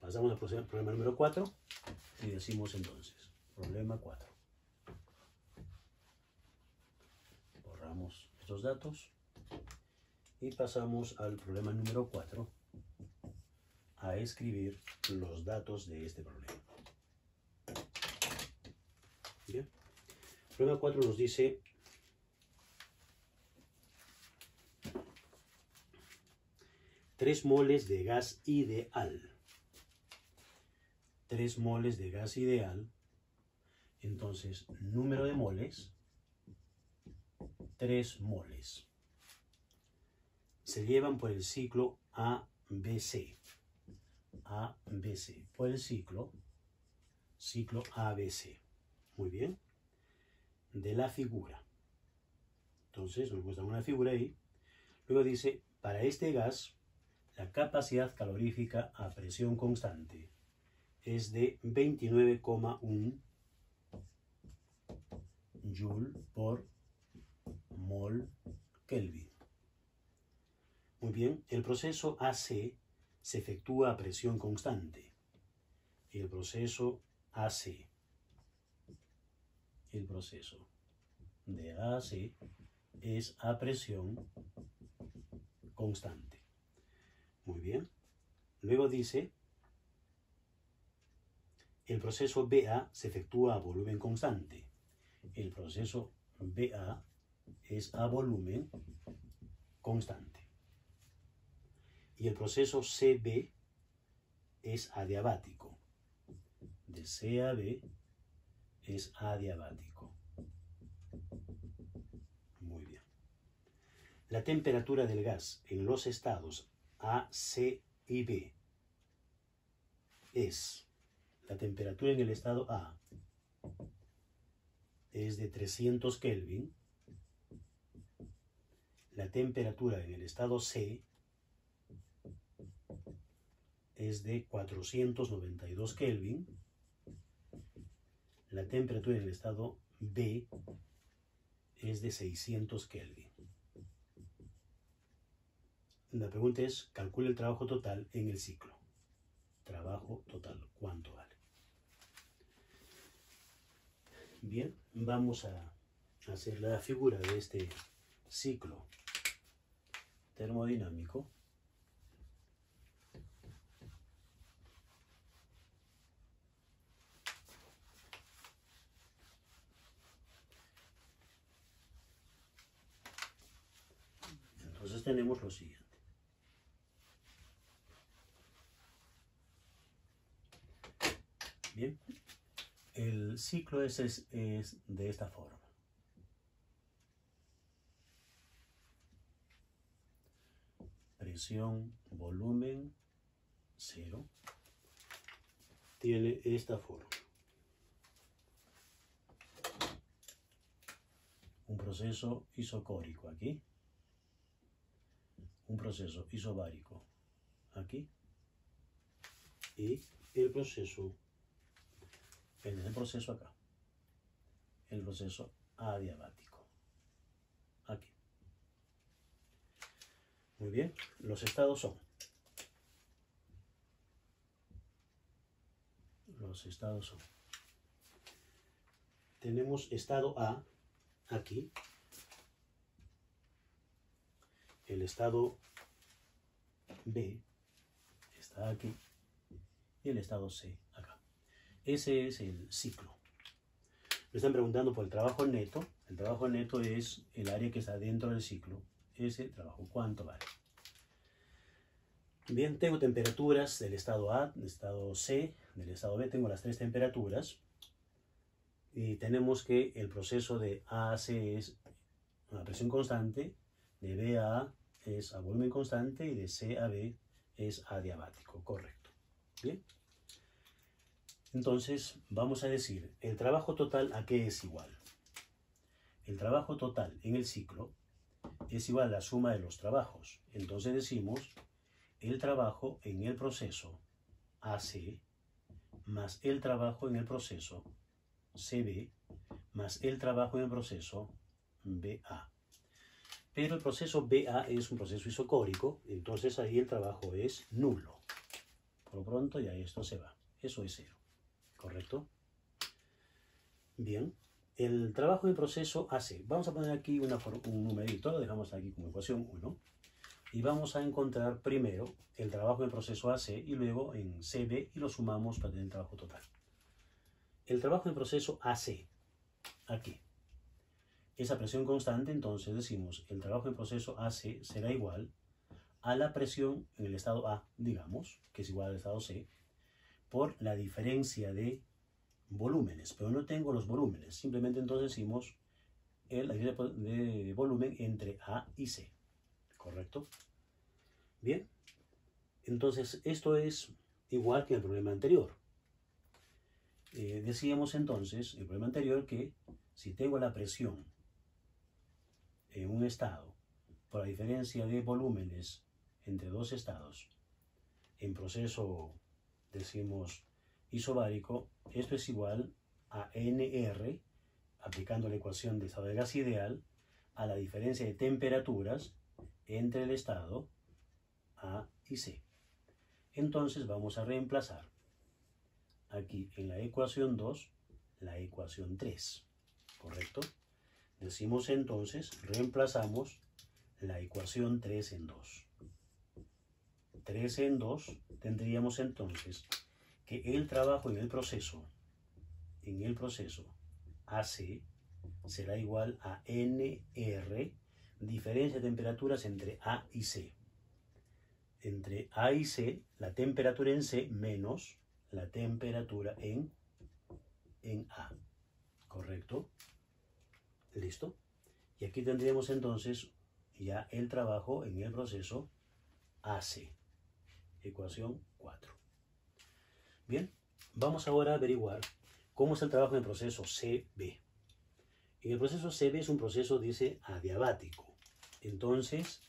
pasamos al problema número 4 y decimos entonces, problema 4. Borramos estos datos y pasamos al problema número 4 a escribir los datos de este problema. Bien, el problema 4 nos dice: tres moles de gas ideal. 3 moles de gas ideal. Entonces, número de moles, 3 moles. Se llevan por el ciclo ABC. ABC, por el ciclo ABC. Muy bien. De la figura. Entonces, nos muestra una figura ahí. Luego dice, para este gas, la capacidad calorífica a presión constante es de 29,1 joule por mol Kelvin. Muy bien, el proceso AC se efectúa a presión constante. El proceso AC, el proceso de AC es a presión constante. Muy bien. Luego dice, el proceso BA se efectúa a volumen constante. El proceso BA es a volumen constante. Y el proceso CB es adiabático. De C a B es adiabático. Muy bien. La temperatura del gas en los estados A, C y B es, la temperatura en el estado A es de 300 Kelvin la temperatura en el estado C es de 492 Kelvin. La temperatura en el estado B es de 600 Kelvin. La pregunta es, calcula el trabajo total en el ciclo. Trabajo total, ¿cuánto vale? Bien, vamos a hacer la figura de este ciclo termodinámico. Entonces tenemos lo siguiente. Bien, el ciclo es de esta forma. Presión, volumen, 0. Tiene esta forma. Un proceso isocórico aquí. Un proceso isobárico aquí. Y el proceso acá. El proceso adiabático. Aquí. Muy bien. Los estados son. Tenemos estado A aquí. El estado B está aquí. Y el estado C acá. Ese es el ciclo. Me están preguntando por el trabajo neto. El trabajo neto es el área que está dentro del ciclo. Ese trabajo, ¿cuánto vale? Bien, tengo temperaturas del estado A, del estado C, del estado B. Tengo las tres temperaturas. Y tenemos que el proceso de A a C es a presión constante, de B a A es a volumen constante y de C a B es adiabático. Correcto. Bien. Entonces, vamos a decir, el trabajo total, ¿a qué es igual? El trabajo total en el ciclo es igual a la suma de los trabajos. Entonces decimos, el trabajo en el proceso AC más el trabajo en el proceso CB más el trabajo en el proceso BA. Pero el proceso BA es un proceso isocórico, entonces ahí el trabajo es nulo. Por lo pronto ya esto se va. Eso es 0. ¿Correcto? Bien. El trabajo en proceso AC. Vamos a poner aquí un numerito. Lo dejamos aquí como ecuación 1. Y vamos a encontrar primero el trabajo en proceso AC y luego en CB y lo sumamos para tener el trabajo total. El trabajo en proceso AC. Aquí. Esa presión constante, entonces decimos el trabajo en proceso AC será igual a la presión en el estado A, digamos, que es igual al estado C, por la diferencia de volúmenes, pero no tengo los volúmenes, simplemente entonces decimos la diferencia de volumen entre A y C, ¿correcto? Bien, entonces esto es igual que el problema anterior. Decíamos entonces, el problema anterior, que si tengo la presión en un estado por la diferencia de volúmenes entre dos estados, en proceso, decimos, isobárico, esto es igual a NR, aplicando la ecuación de estado de gas ideal, a la diferencia de temperaturas entre el estado A y C. Entonces vamos a reemplazar aquí en la ecuación 2 la ecuación 3, ¿correcto? Decimos entonces, reemplazamos la ecuación 3 en 2. 3 en 2 tendríamos entonces que el trabajo en el proceso AC será igual a NR, diferencia de temperaturas entre A y C. Entre A y C, la temperatura en C menos la temperatura en A. ¿Correcto? ¿Listo? Y aquí tendríamos entonces ya el trabajo en el proceso AC. Ecuación 4. Bien, vamos ahora a averiguar cómo es el trabajo en el proceso CB. En el proceso CB es un proceso, dice, adiabático. Entonces,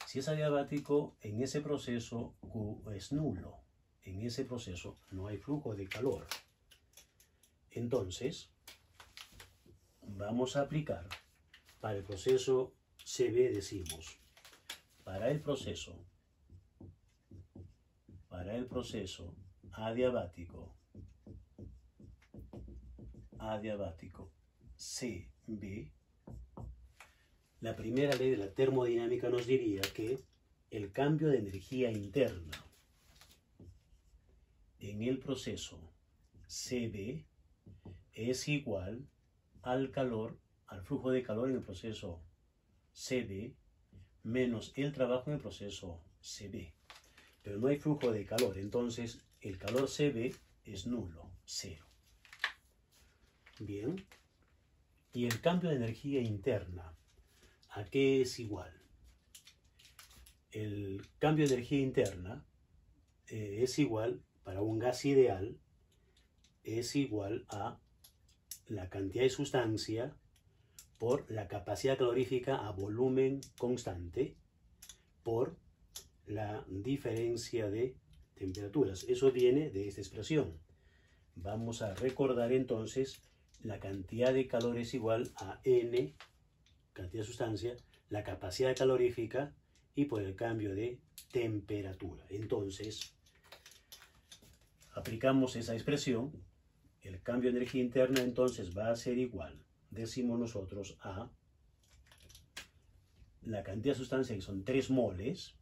si es adiabático, en ese proceso Q es nulo. En ese proceso no hay flujo de calor. Entonces, vamos a aplicar para el proceso CB, decimos, para el proceso adiabático CB, la primera ley de la termodinámica nos diría que el cambio de energía interna en el proceso CB es igual al flujo de calor en el proceso CB menos el trabajo en el proceso CB. Pero no hay flujo de calor, entonces el calor CB es nulo, cero. Bien. Y el cambio de energía interna, ¿a qué es igual? El cambio de energía interna es igual, para un gas ideal, es igual a la cantidad de sustancia por la capacidad calorífica a volumen constante por la diferencia de temperaturas. Eso viene de esta expresión. Vamos a recordar entonces, la cantidad de calor es igual a N, cantidad de sustancia, la capacidad calorífica y por el cambio de temperatura. Entonces, aplicamos esa expresión, el cambio de energía interna entonces va a ser igual, decimos nosotros, a la cantidad de sustancia, que son 3 moles,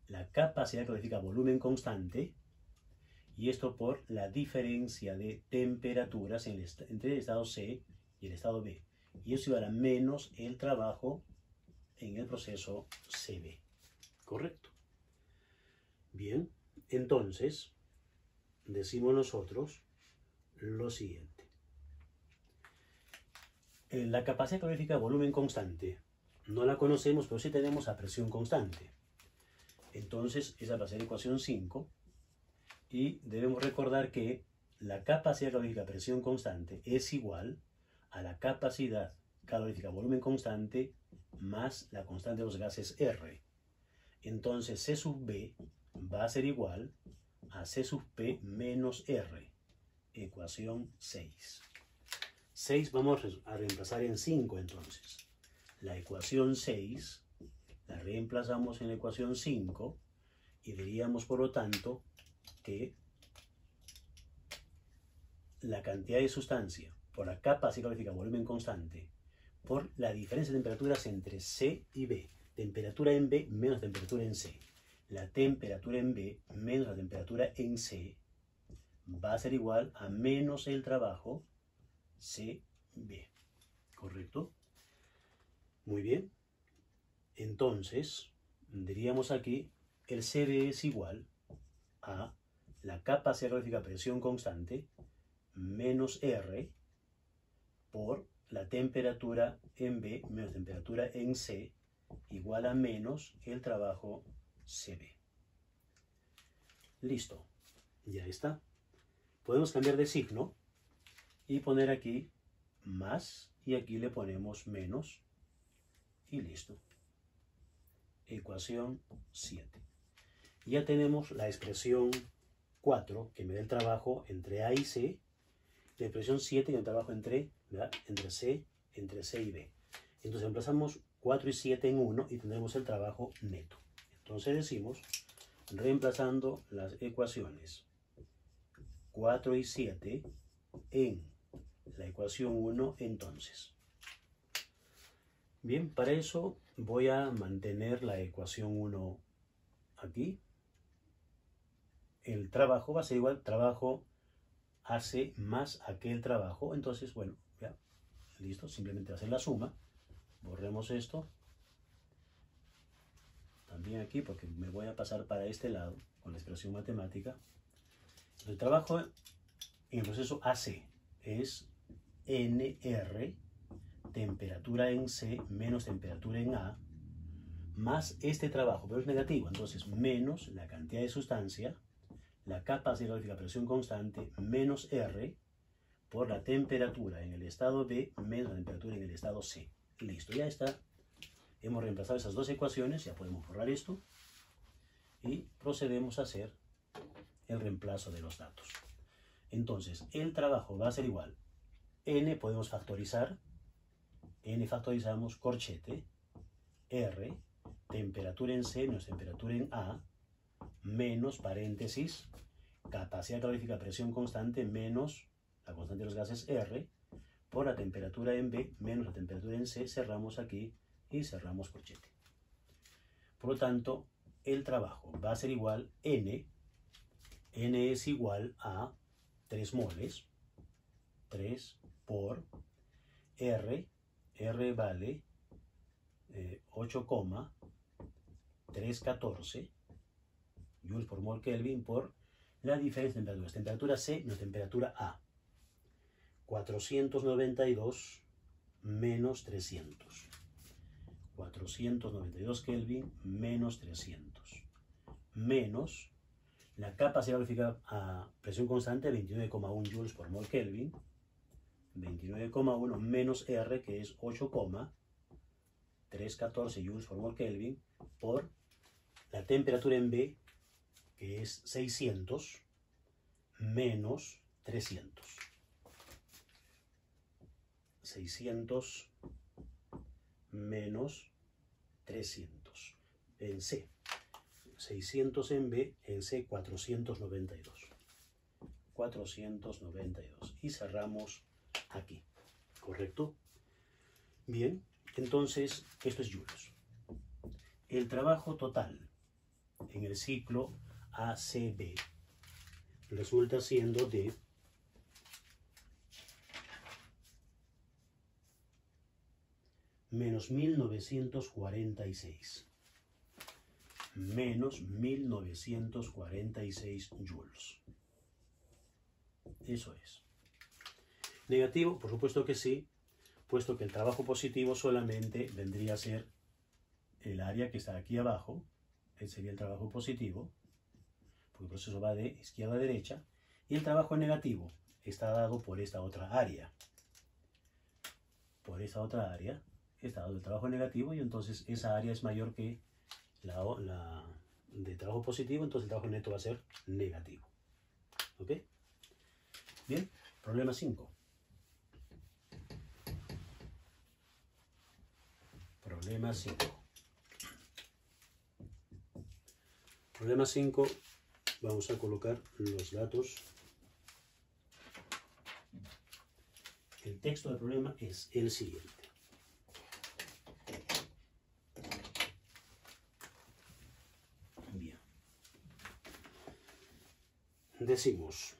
la capacidad calorífica a volumen constante, y esto por la diferencia de temperaturas entre el estado C y el estado B. Y eso igual a menos el trabajo en el proceso CB. ¿Correcto? Bien, entonces decimos nosotros lo siguiente. La capacidad calorífica a volumen constante no la conocemos, pero sí tenemos a presión constante. Entonces esa va a ser ecuación 5. Y debemos recordar que la capacidad calorífica a presión constante es igual a la capacidad calorífica a volumen constante más la constante de los gases R. Entonces C sub B va a ser igual a C sub P menos R. Ecuación 6. 6 vamos a reemplazar en 5 entonces. La ecuación 6 la reemplazamos en la ecuación 5 y diríamos por lo tanto que la cantidad de sustancia por la capacidad calorífica a volumen constante por la diferencia de temperaturas entre C y B, temperatura en B menos temperatura en C, la temperatura en B menos la temperatura en C va a ser igual a menos el trabajo CB. ¿Correcto? Muy bien. Entonces, diríamos aquí, el CB es igual a la capacidad calorífica a presión constante menos R por la temperatura en B menos temperatura en C igual a menos el trabajo CB. Listo. Ya está. Podemos cambiar de signo y poner aquí más y aquí le ponemos menos y listo. Ecuación 7. Ya tenemos la expresión 4 que me da el trabajo entre A y C, la expresión 7 que me da el trabajo entre C y B. Entonces reemplazamos 4 y 7 en 1 y tendremos el trabajo neto. Entonces decimos, reemplazando las ecuaciones 4 y 7 en la ecuación 1 entonces. Bien, para eso voy a mantener la ecuación 1 aquí. El trabajo va a ser igual, trabajo hace más aquel trabajo. Entonces, bueno, ya, listo, simplemente hacer la suma. Borremos esto. También aquí, porque me voy a pasar para este lado con la expresión matemática. El trabajo en el proceso AC es NR, temperatura en C menos temperatura en A, más este trabajo, pero es negativo, entonces menos la cantidad de sustancia, la capacidad calorífica a presión constante, menos R, por la temperatura en el estado B, menos la temperatura en el estado C. Listo, ya está Hemos reemplazado esas dos ecuaciones, ya podemos borrar esto. Y procedemos a hacer el reemplazo de los datos. Entonces, el trabajo va a ser igual. N podemos factorizar. N factorizamos corchete. R, temperatura en C menos temperatura en A, menos paréntesis, capacidad calorífica, presión constante, menos la constante de los gases R, por la temperatura en B, menos la temperatura en C, cerramos aquí y cerramos corchete. Por lo tanto, el trabajo va a ser igual N es igual a 3 moles, 3 por R vale 8,314 joules por mol Kelvin por la diferencia de temperaturas. Temperatura C menos temperatura A. 492 menos 300. 492 Kelvin menos 300. Menos la capacidad calorífica a presión constante, 29,1 joules por mol Kelvin. 29,1 menos R, que es 8,314 joules por mol Kelvin, por la temperatura en B, que es 600, menos 300. 600 menos 300. En C, 600 en B, en C 492. 492. Y cerramos aquí, ¿correcto? Bien, entonces esto es joules. El trabajo total en el ciclo ACB resulta siendo de menos 1946. Menos 1946 joules. Eso es. Negativo, por supuesto que sí, puesto que el trabajo positivo solamente vendría a ser el área que está aquí abajo. Ese sería el trabajo positivo, porque el proceso va de izquierda a derecha, y el trabajo negativo está dado por esta otra área. Por esta otra área está dado el trabajo negativo, y entonces esa área es mayor que la de trabajo positivo, entonces el trabajo neto va a ser negativo. ¿Ok? Bien, problema 5. Problema 5. Problema 5, vamos a colocar los datos. El texto del problema es el siguiente. Bien. Decimos,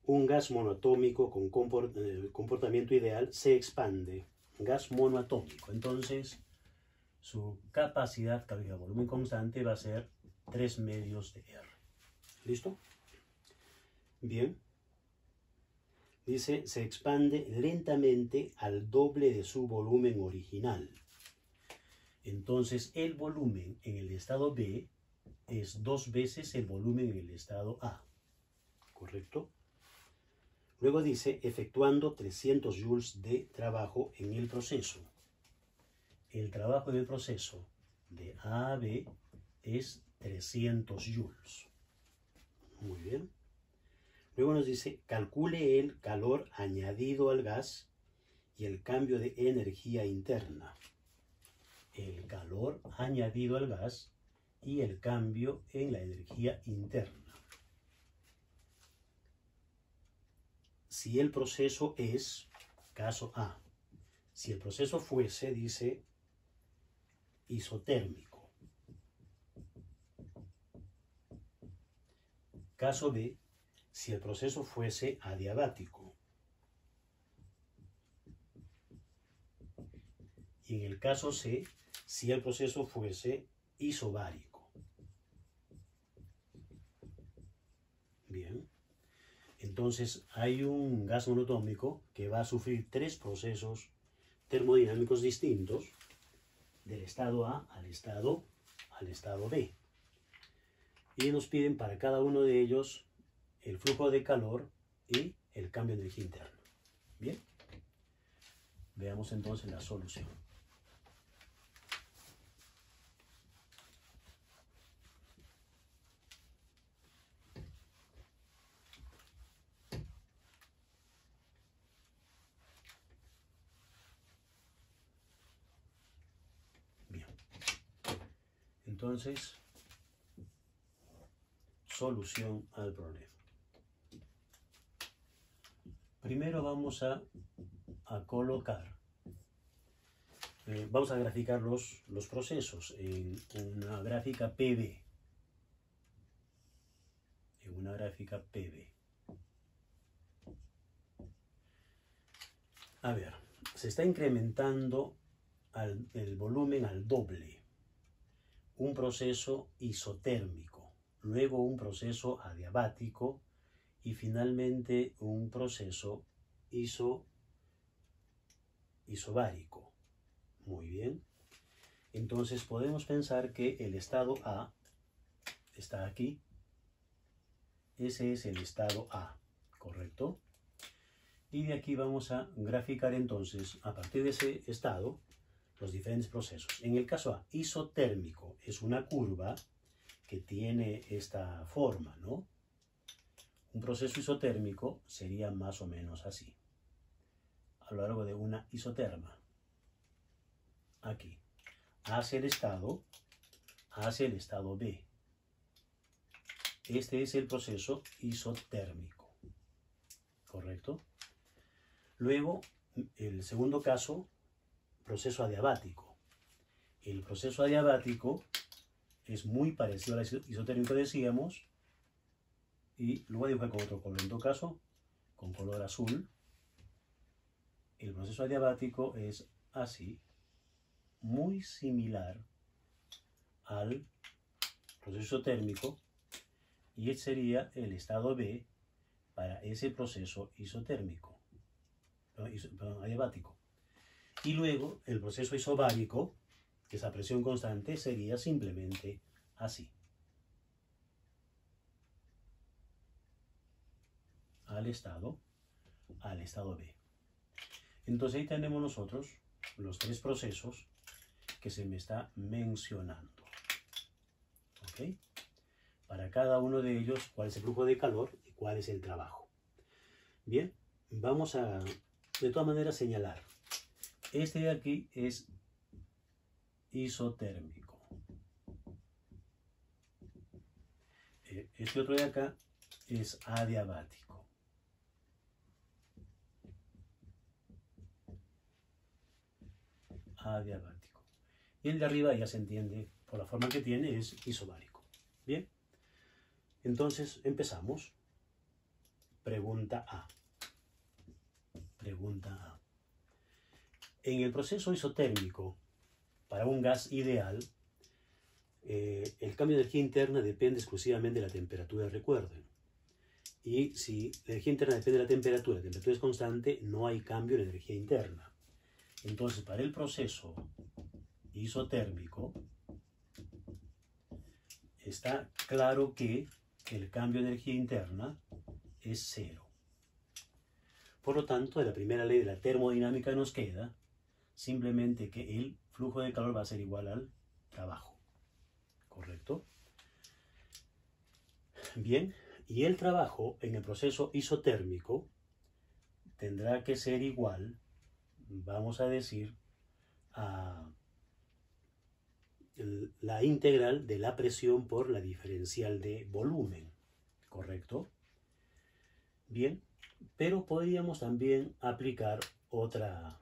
un gas monoatómico con comportamiento ideal se expande. Gas monoatómico. Entonces, su capacidad calórica volumen constante va a ser 3 medios de R. ¿Listo? Bien. Dice, se expande lentamente al doble de su volumen original. Entonces, el volumen en el estado B es 2 veces el volumen en el estado A. ¿Correcto? Luego dice, efectuando 300 joules de trabajo en el proceso. El trabajo en el proceso de A a B es 300 joules. Muy bien. Luego nos dice, calcule el calor añadido al gas y el cambio de energía interna. El calor añadido al gas y el cambio en la energía interna. Si el proceso es, caso A, si el proceso fuese, dice, isotérmico. Caso B, si el proceso fuese adiabático. Y en el caso C, si el proceso fuese isobárico. Bien. Entonces hay un gas monoatómico que va a sufrir 3 procesos termodinámicos distintos del estado A al estado B. Y nos piden para cada uno de ellos el flujo de calor y el cambio de energía interna. Bien. Veamos entonces la solución. Entonces, solución al problema. Primero vamos a colocar, vamos a graficar los procesos en una gráfica PV. En una gráfica PV. A ver, se está incrementando el volumen al doble. Un proceso isotérmico, luego un proceso adiabático y finalmente un proceso isobárico. Muy bien. Entonces podemos pensar que el estado A está aquí. Ese es el estado A, ¿correcto? Y de aquí vamos a graficar entonces, a partir de ese estado, los diferentes procesos. En el caso A, isotérmico, es una curva que tiene esta forma, ¿no? Un proceso isotérmico sería más o menos así, a lo largo de una isoterma. Aquí, hacia el estado B. Este es el proceso isotérmico, ¿correcto? Luego, el segundo caso, proceso adiabático. El proceso adiabático es muy parecido al isotérmico, decíamos, y lo voy a dibujar con otro color. En todo caso, con color azul, el proceso adiabático es así, muy similar al proceso isotérmico, y este sería el estado B para ese proceso isotérmico, perdón, adiabático. Y luego el proceso isobárico, que es a presión constante, sería simplemente así. Al estado B. Entonces ahí tenemos nosotros los tres procesos que se me está mencionando. ¿Ok? Para cada uno de ellos, cuál es el flujo de calor y cuál es el trabajo. Bien, vamos a, de todas maneras, señalar. Este de aquí es isotérmico. Este otro de acá es adiabático. Adiabático. Y el de arriba ya se entiende por la forma que tiene, es isobárico. Bien. Entonces empezamos. Pregunta A. Pregunta A. En el proceso isotérmico, para un gas ideal, el cambio de energía interna depende exclusivamente de la temperatura, recuerden. Y si la energía interna depende de la temperatura es constante, no hay cambio en la energía interna. Entonces, para el proceso isotérmico, está claro que el cambio de energía interna es cero. Por lo tanto, de la primera ley de la termodinámica nos queda simplemente que el flujo de calor va a ser igual al trabajo. ¿Correcto? Bien, y el trabajo en el proceso isotérmico tendrá que ser igual, vamos a decir, a la integral de la presión por la diferencial de volumen. ¿Correcto? Bien, pero podríamos también aplicar otra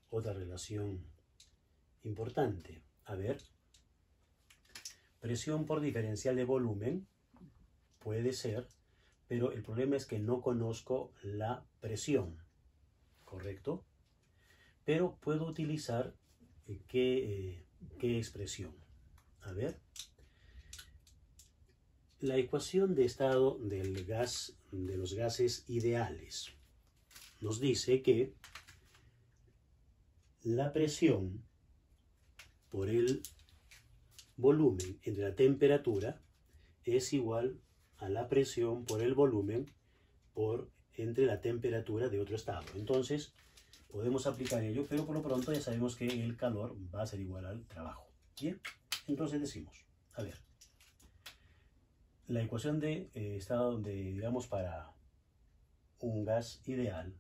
relación importante. A ver, presión por diferencial de volumen puede ser, pero el problema es que no conozco la presión, ¿correcto? Pero puedo utilizar ¿qué expresión? A ver, la ecuación de estado del gas, de los gases ideales, nos dice que la presión por el volumen entre la temperatura es igual a la presión por el volumen entre la temperatura de otro estado. Entonces, podemos aplicar ello, pero por lo pronto ya sabemos que el calor va a ser igual al trabajo. Bien, entonces decimos, a ver, la ecuación de estado digamos, para un gas ideal,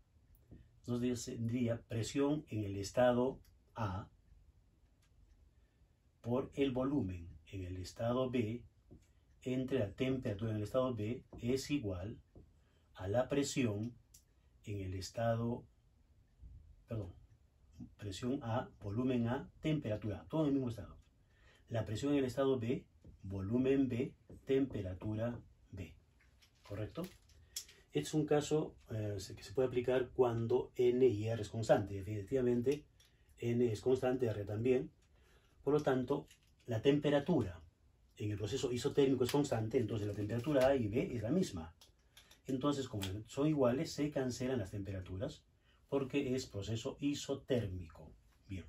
nos diría presión en el estado A por el volumen en el estado B entre la temperatura en el estado B es igual a la presión en el estado, perdón, presión A, volumen A, temperatura A, todo en el mismo estado. La presión en el estado B, volumen B, temperatura B. ¿Correcto? Este es un caso que se puede aplicar cuando N y R es constante. Definitivamente N es constante, R también. Por lo tanto, la temperatura en el proceso isotérmico es constante, entonces la temperatura A y B es la misma. Entonces, como son iguales, se cancelan las temperaturas porque es proceso isotérmico. Bien.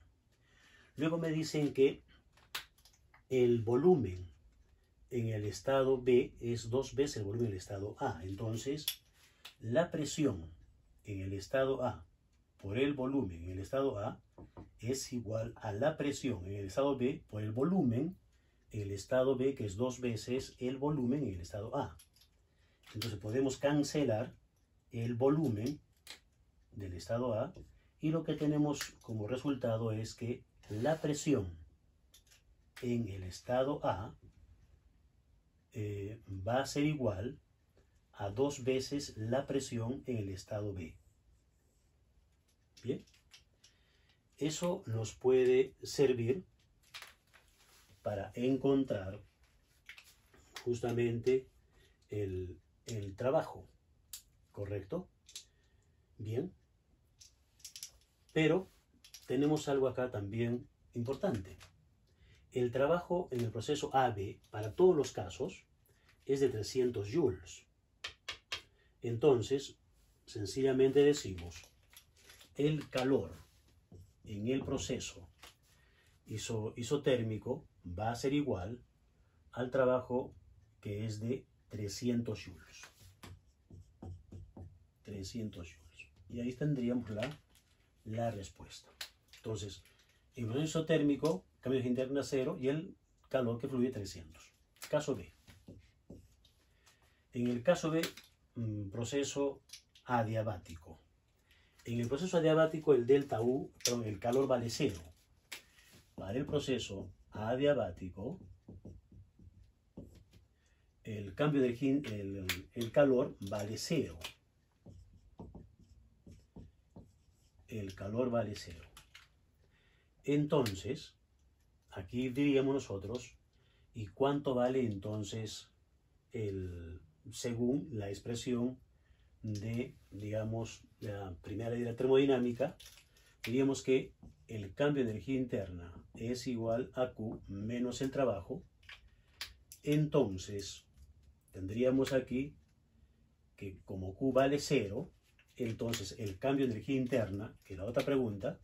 Luego me dicen que el volumen en el estado B es 2 veces el volumen en el estado A. Entonces, la presión en el estado A por el volumen en el estado A es igual a la presión en el estado B por el volumen en el estado B, que es 2 veces el volumen en el estado A. Entonces podemos cancelar el volumen del estado A y lo que tenemos como resultado es que la presión en el estado A va a ser igual a 2 veces la presión en el estado B. Bien, eso nos puede servir para encontrar justamente el trabajo, ¿correcto? Bien, pero tenemos algo acá también importante. El trabajo en el proceso AB, para todos los casos, es de 300 joules. Entonces, sencillamente decimos, el calor en el proceso isotérmico va a ser igual al trabajo que es de 300 joules. 300 joules. Y ahí tendríamos la respuesta. Entonces, en el proceso isotérmico, cambio de interna 0 y el calor que fluye 300. Caso B. En el caso B, proceso adiabático. En el proceso adiabático, el delta U, perdón, el calor vale 0. Para el proceso adiabático, el cambio de el calor vale 0. El calor vale 0. Entonces, aquí diríamos nosotros, ¿y cuánto vale entonces según la expresión de, digamos, la primera ley de la termodinámica? Diríamos que el cambio de energía interna es igual a Q menos el trabajo. Entonces, tendríamos aquí que como Q vale 0, entonces el cambio de energía interna, que es la otra pregunta,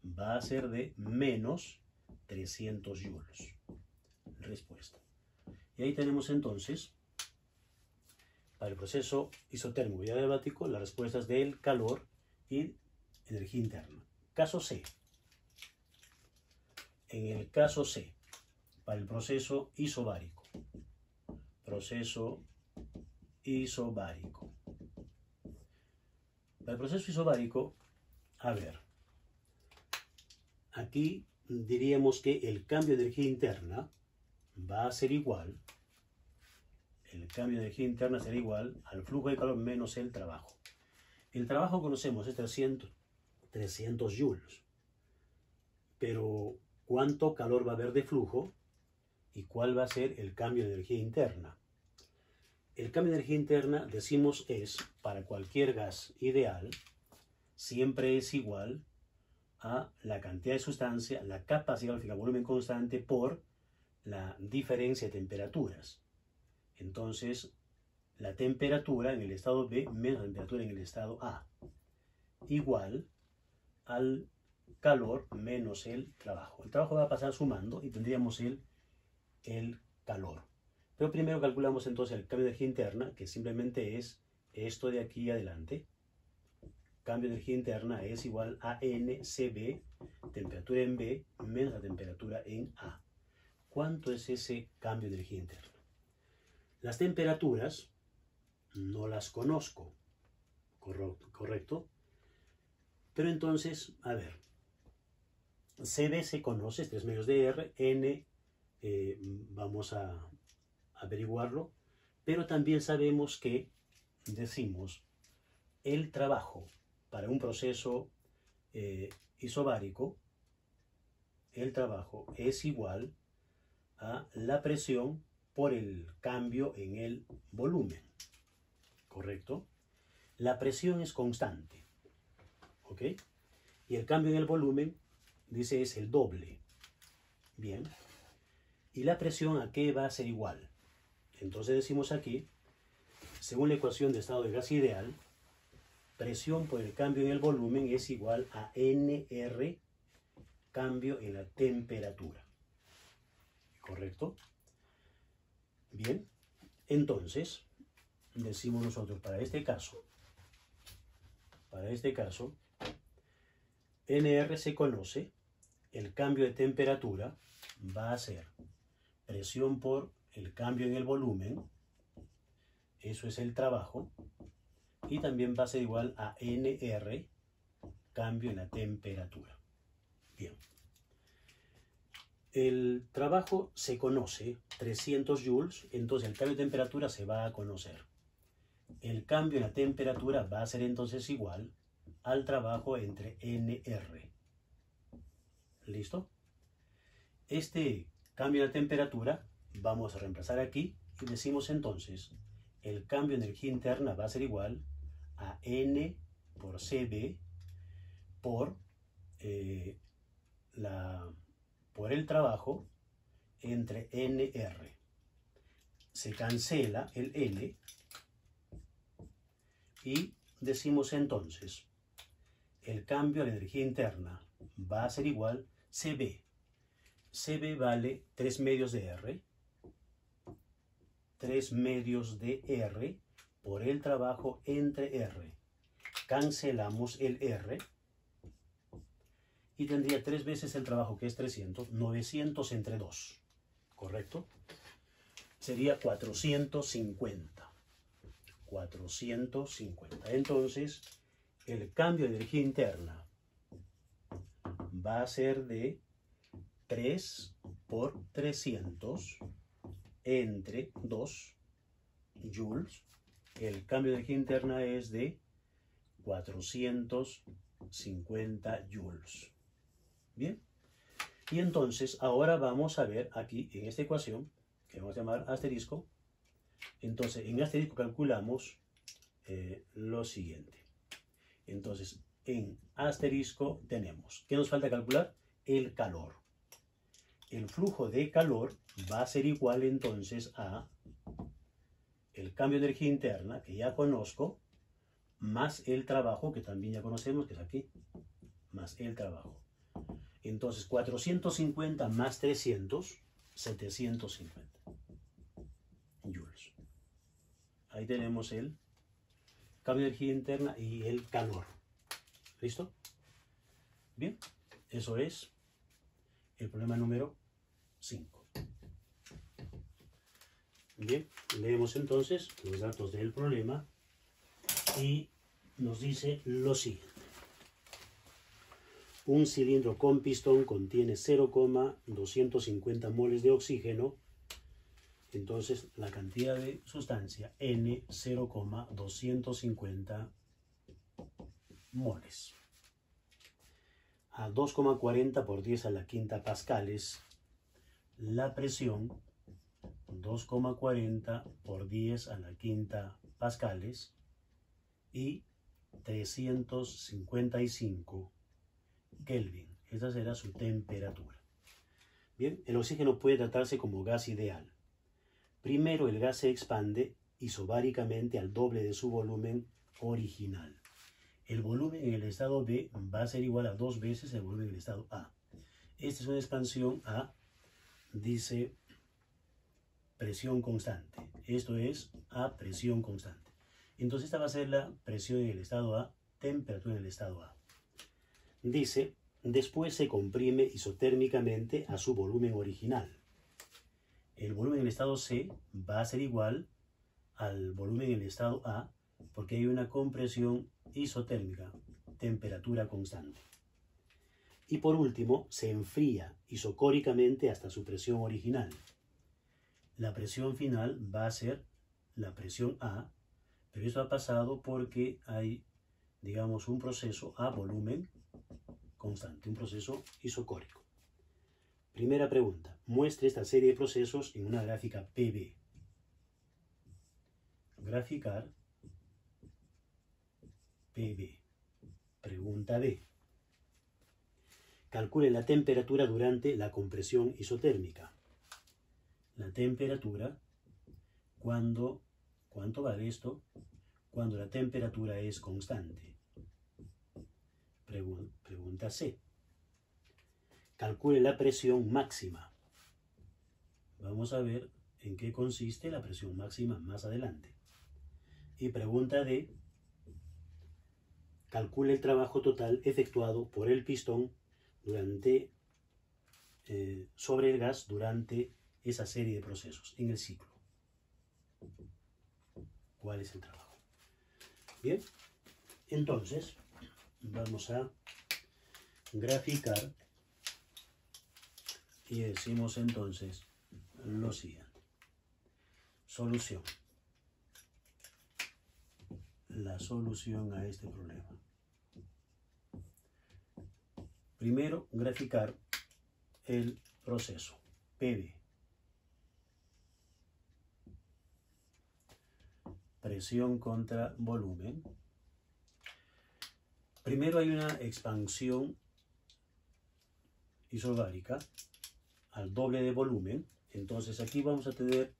va a ser de menos 300 joules. Respuesta. Y ahí tenemos entonces, para el proceso isotérmico y adiabático, las respuestas del calor y energía interna. Caso C. En el caso C, para el proceso isobárico. Proceso isobárico. Para el proceso isobárico, a ver, aquí diríamos que el cambio de energía interna va a ser igual, el cambio de energía interna será igual al flujo de calor menos el trabajo. El trabajo conocemos es 300 joules, pero ¿cuánto calor va a haber de flujo y cuál va a ser el cambio de energía interna? El cambio de energía interna, decimos, es para cualquier gas ideal, siempre es igual a la cantidad de sustancia, la capacidad calórica, volumen constante por la diferencia de temperaturas. Entonces, la temperatura en el estado B menos la temperatura en el estado A, igual al calor menos el trabajo. El trabajo va a pasar sumando y tendríamos el calor. Pero primero calculamos entonces el cambio de energía interna, que simplemente es esto de aquí adelante. Cambio de energía interna es igual a NCB, temperatura en B, menos la temperatura en A. ¿Cuánto es ese cambio de energía interna? Las temperaturas no las conozco, ¿correcto? Pero entonces, a ver, CB se conoce, 3 medios de R, N vamos a averiguarlo, pero también sabemos que decimos el trabajo para un proceso isobárico, el trabajo es igual a la presión por el cambio en el volumen, ¿correcto? La presión es constante, ¿ok? Y el cambio en el volumen, dice, es el doble. Bien. ¿Y la presión a qué va a ser igual? Entonces decimos aquí, según la ecuación de estado de gas ideal, presión por el cambio en el volumen es igual a NR, cambio en la temperatura. ¿Correcto? Bien. Entonces, decimos nosotros, para este caso, NR se conoce, el cambio de temperatura va a ser presión por el cambio en el volumen, eso es el trabajo, y también va a ser igual a NR, cambio en la temperatura. Bien. El trabajo se conoce, 300 joules, entonces el cambio de temperatura se va a conocer. El cambio en la temperatura va a ser entonces igual al trabajo entre NR. ¿Listo? Este cambio de temperatura vamos a reemplazar aquí y decimos entonces el cambio de energía interna va a ser igual a N por CB por el trabajo entre NR. Se cancela el N y decimos entonces el cambio de energía interna va a ser igual CB. CB vale 3 medios de R. 3 medios de R por el trabajo entre R. Cancelamos el R y tendría 3 veces el trabajo, que es 300, 900 entre 2. ¿Correcto? Sería 450. 450. Entonces, el cambio de energía interna va a ser de 3 por 300 entre 2 joules. El cambio de energía interna es de 450 joules. Bien. Y entonces ahora vamos a ver aquí en esta ecuación, que vamos a llamar asterisco. Entonces en asterisco calculamos lo siguiente. Entonces en asterisco tenemos, ¿qué nos falta calcular? El calor. El flujo de calor va a ser igual entonces a el cambio de energía interna, que ya conozco, más el trabajo, que también ya conocemos, que es aquí, más el trabajo. Entonces 450 más 300, 750 joules. Ahí tenemos el cambio de energía interna y el calor. ¿Listo? Bien, eso es el problema número 5. Bien, leemos entonces los datos del problema y nos dice lo siguiente. Un cilindro con pistón contiene 0,250 moles de oxígeno. Entonces la cantidad de sustancia N, 0,250 moles. A 2,40 por 10 a la quinta pascales, la presión 2,40 por 10 a la quinta pascales y 355 Kelvin. Esa será su temperatura. Bien, el oxígeno puede tratarse como gas ideal. Primero el gas se expande isobáricamente al doble de su volumen original. El volumen en el estado B va a ser igual a 2 veces el volumen en el estado A. Esta es una expansión a, dice, presión constante. Esto es a presión constante. Entonces esta va a ser la presión en el estado A, temperatura en el estado A. Dice, después se comprime isotérmicamente a su volumen original. El volumen en el estado C va a ser igual al volumen en el estado A porque hay una compresión isotérmica, temperatura constante. Y por último, se enfría isocóricamente hasta su presión original. La presión final va a ser la presión A, pero eso ha pasado porque hay, digamos, un proceso a volumen constante, un proceso isocórico. Primera pregunta, muestre esta serie de procesos en una gráfica PV. Graficar PV. Pregunta B. Calcule la temperatura durante la compresión isotérmica. La temperatura, ¿cuánto vale esto? Cuando la temperatura es constante. Pregunta C. Calcule la presión máxima. Vamos a ver en qué consiste la presión máxima más adelante. Y pregunta D. Calcule el trabajo total efectuado por el pistón sobre el gas durante esa serie de procesos en el ciclo. ¿Cuál es el trabajo? Bien, entonces vamos a graficar y decimos entonces lo siguiente. Solución. La solución a este problema. Primero, graficar el proceso PV. Presión contra volumen. Primero hay una expansión isobárica al doble de volumen. Entonces aquí vamos a tener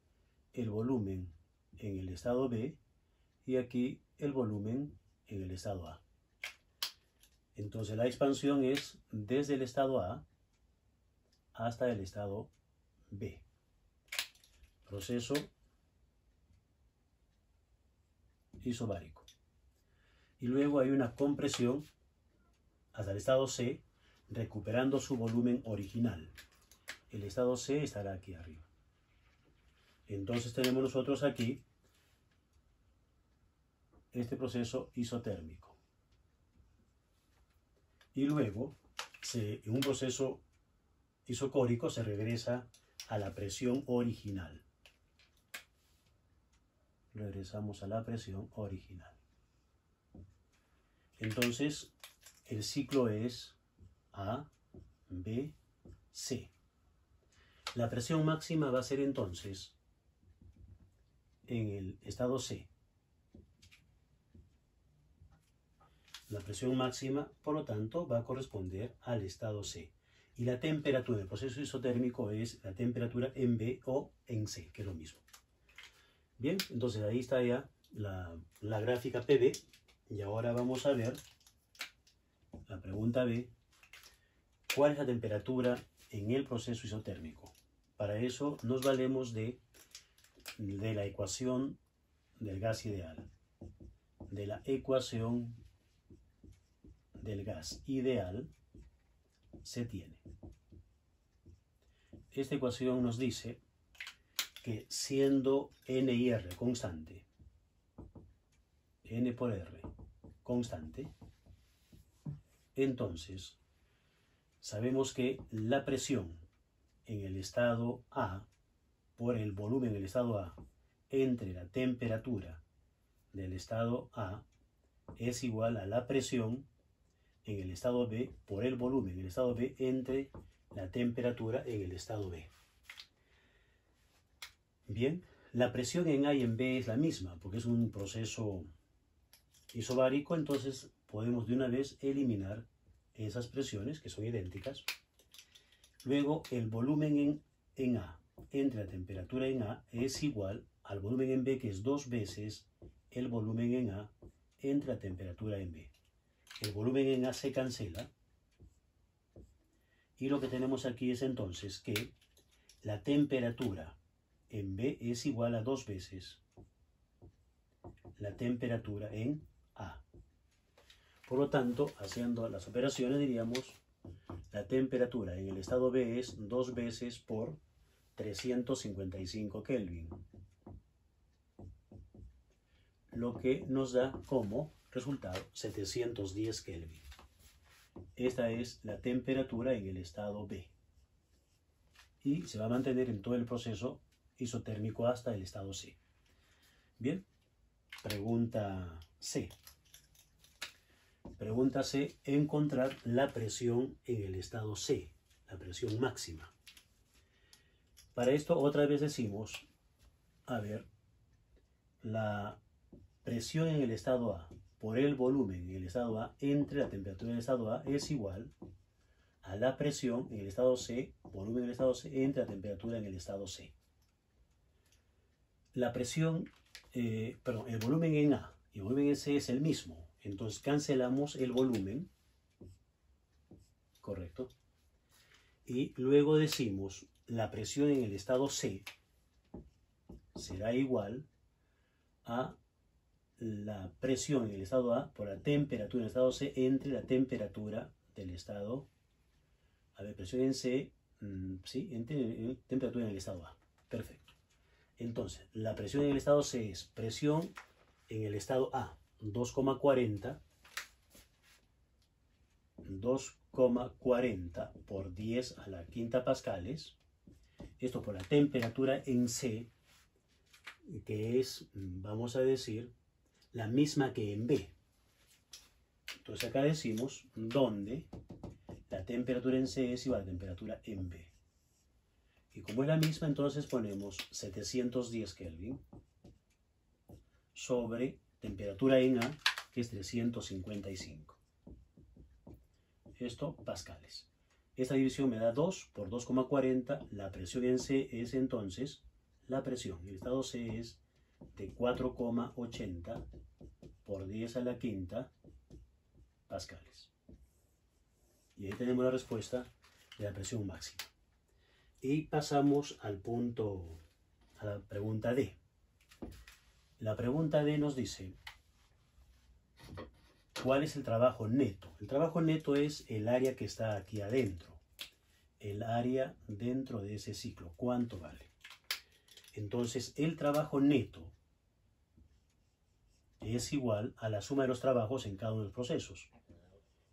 el volumen en el estado B y aquí el volumen en el estado A. Entonces la expansión es desde el estado A hasta el estado B. Proceso isobárico. Y luego hay una compresión hasta el estado C, recuperando su volumen original. El estado C estará aquí arriba. Entonces tenemos nosotros aquí este proceso isotérmico. Y luego, en un proceso isocórico se regresa a la presión original. Regresamos a la presión original. Entonces, el ciclo es A, B, C. La presión máxima va a ser entonces en el estado C. La presión máxima, por lo tanto, va a corresponder al estado C. Y la temperatura del proceso isotérmico es la temperatura en B o en C, que es lo mismo. Bien, entonces ahí está ya la gráfica PV. Y ahora vamos a ver la pregunta B. ¿Cuál es la temperatura en el proceso isotérmico? Para eso nos valemos de la ecuación del gas ideal. De la ecuación del gas ideal se tiene. Esta ecuación nos dice que siendo N y R constante, N por R constante, entonces sabemos que la presión en el estado A por el volumen en el estado A entre la temperatura del estado A es igual a la presión en el estado B por el volumen en el estado B entre la temperatura en el estado B. Bien, la presión en A y en B es la misma porque es un proceso isobárico, entonces podemos de una vez eliminar esas presiones que son idénticas. Luego el volumen en A entre la temperatura en A es igual al volumen en B, que es 2 veces el volumen en A entre la temperatura en B. El volumen en A se cancela y lo que tenemos aquí es entonces que la temperatura en B es igual a 2 veces la temperatura en A. Por lo tanto, haciendo las operaciones diríamos la temperatura en el estado B es 2 veces por 355 Kelvin, lo que nos da como resultado 710 Kelvin. esta es la temperatura en el estado B. Y se va a mantener en todo el proceso isotérmico hasta el estado C. Bien, pregunta C. Pregunta C, encontrar la presión en el estado C, la presión máxima. Para esto otra vez decimos, a ver, la presión en el estado A por el volumen en el estado A entre la temperatura en el estado A es igual a la presión en el estado C, volumen en el estado C, entre la temperatura en el estado C. La presión, el volumen en A y el volumen en C es el mismo. Entonces cancelamos el volumen, correcto, y luego decimos la presión en el estado C será igual a la presión en el estado A por la temperatura en el estado C entre la temperatura del estado, a ver, presión en C, sí, entre temperatura en el estado A, perfecto. Entonces, la presión en el estado C es presión en el estado A, 2,40 por 10 a la quinta pascales. Esto por la temperatura en C, que es, vamos a decir, la misma que en B. Entonces acá decimos donde la temperatura en C es igual a la temperatura en B. Y como es la misma, entonces ponemos 710 Kelvin sobre temperatura en A, que es 355. Esto pascales. Esta división me da 2 por 2,40. La presión en C es entonces, la presión en el estado C es de 4,80 por 10 a la quinta pascales. Y ahí tenemos la respuesta de la presión máxima. Y pasamos al punto, a la pregunta D. La pregunta D nos dice, ¿cuál es el trabajo neto? El trabajo neto es el área que está aquí adentro. El área dentro de ese ciclo. ¿Cuánto vale? Entonces, el trabajo neto es igual a la suma de los trabajos en cada uno de los procesos.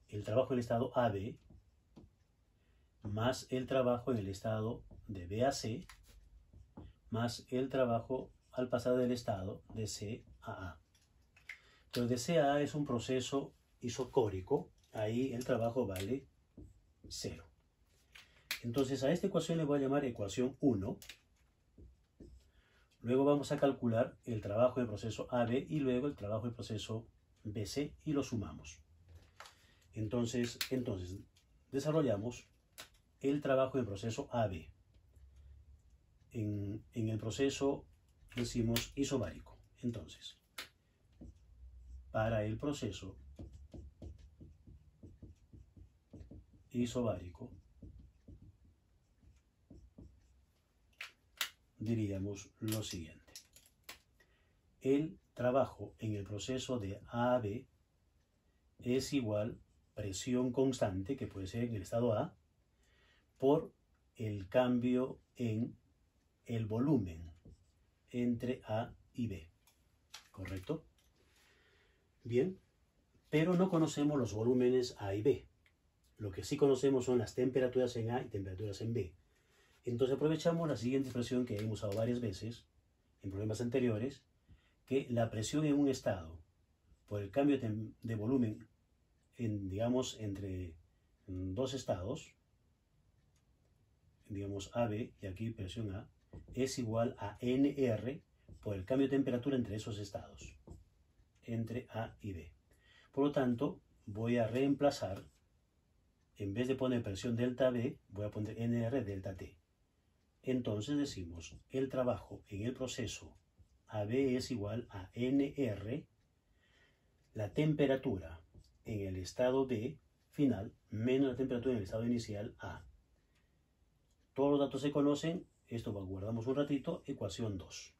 El trabajo en el estado AB más el trabajo en el estado de B a C más el trabajo al pasar del estado de C a A. Entonces, de C a A es un proceso isocórico. Ahí el trabajo vale 0. Entonces, a esta ecuación le voy a llamar ecuación 1. Luego vamos a calcular el trabajo del proceso AB y luego el trabajo del proceso BC y lo sumamos. Entonces desarrollamos el trabajo del proceso AB. En el proceso decimos isobárico. Entonces, para el proceso isobárico, diríamos lo siguiente. El trabajo en el proceso de A a B es igual presión constante, que puede ser en el estado A, por el cambio en el volumen entre A y B. ¿Correcto? Bien, pero no conocemos los volúmenes A y B. Lo que sí conocemos son las temperaturas en A y temperaturas en B. Entonces aprovechamos la siguiente expresión que hemos usado varias veces en problemas anteriores, que la presión en un estado por el cambio de volumen digamos, entre dos estados, digamos AB y aquí presión A, es igual a NR por el cambio de temperatura entre esos estados, entre A y B. Por lo tanto, voy a reemplazar, en vez de poner presión delta B, voy a poner NR delta T. Entonces decimos, el trabajo en el proceso AB es igual a NR, la temperatura en el estado B final, menos la temperatura en el estado inicial A. Todos los datos se conocen, esto lo guardamos un ratito, ecuación 2.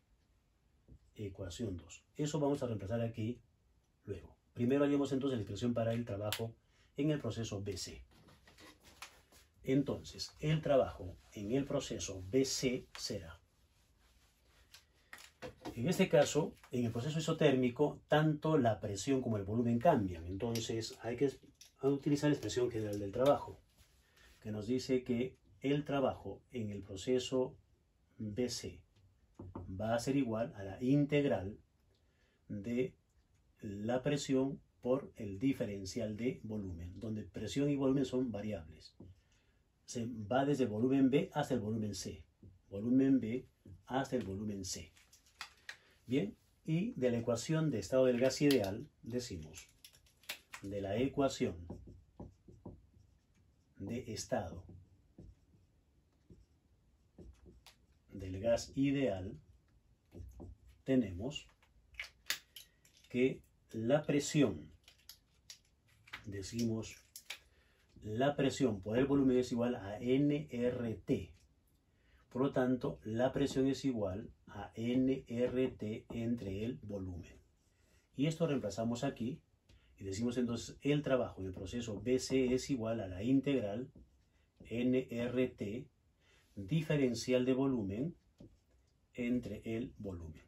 Ecuación 2. Eso vamos a reemplazar aquí luego. Primero haríamos entonces la expresión para el trabajo en el proceso BC. Entonces, el trabajo en el proceso BC será, en este caso, en el proceso isotérmico, tanto la presión como el volumen cambian. Entonces, hay que a utilizar la expresión general del trabajo, que nos dice que el trabajo en el proceso BC va a ser igual a la integral de la presión por el diferencial de volumen, donde presión y volumen son variables. Se va desde el volumen B hasta el volumen C. Volumen B hasta el volumen C. Bien, y de la ecuación de estado del gas ideal decimos, de la ecuación de estado del gas ideal tenemos que la presión, decimos, la presión por el volumen es igual a nRT. Por lo tanto, la presión es igual a nRT entre el volumen. Y esto reemplazamos aquí y decimos entonces el trabajo en el proceso BC es igual a la integral nRT diferencial de volumen entre el volumen.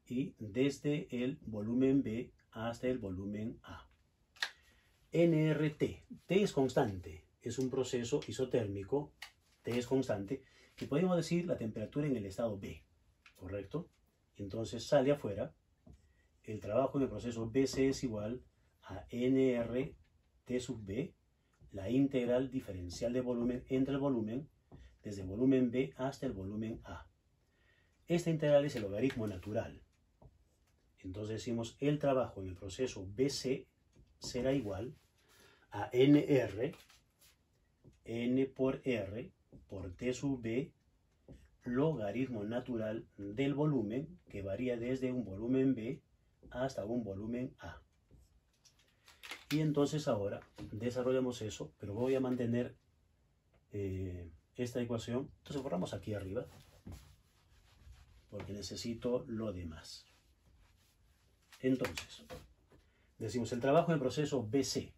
Y desde el volumen B hasta el volumen A. nRT, T es constante, es un proceso isotérmico, T es constante, que podemos decir la temperatura en el estado B, ¿correcto? Entonces sale afuera, el trabajo en el proceso BC es igual a nRT sub B, la integral diferencial de volumen entre el volumen, desde el volumen B hasta el volumen A. Esta integral es el logaritmo natural. Entonces decimos el trabajo en el proceso BC será igual a NR, N por R, por T sub B, logaritmo natural del volumen, que varía desde un volumen B hasta un volumen A. Y entonces ahora desarrollamos eso, pero voy a mantener esta ecuación. Entonces borramos aquí arriba, porque necesito lo demás. Entonces, decimos el trabajo en el proceso BC.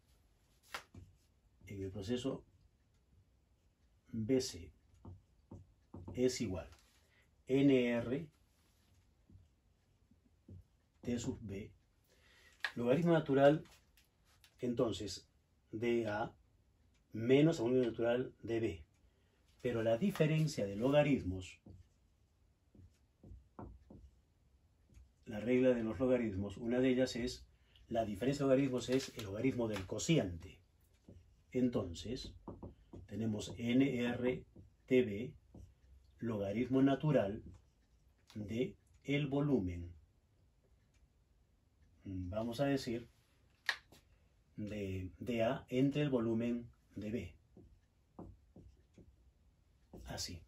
En el proceso BC es igual NR T sub B, logaritmo natural, entonces, de A menos el logaritmo natural de B. Pero la diferencia de logaritmos, la regla de los logaritmos, una de ellas es, la diferencia de logaritmos es el logaritmo del cociente. Entonces, tenemos NRTB, logaritmo natural de el volumen. Vamos a decir, de A entre el volumen de B. Así.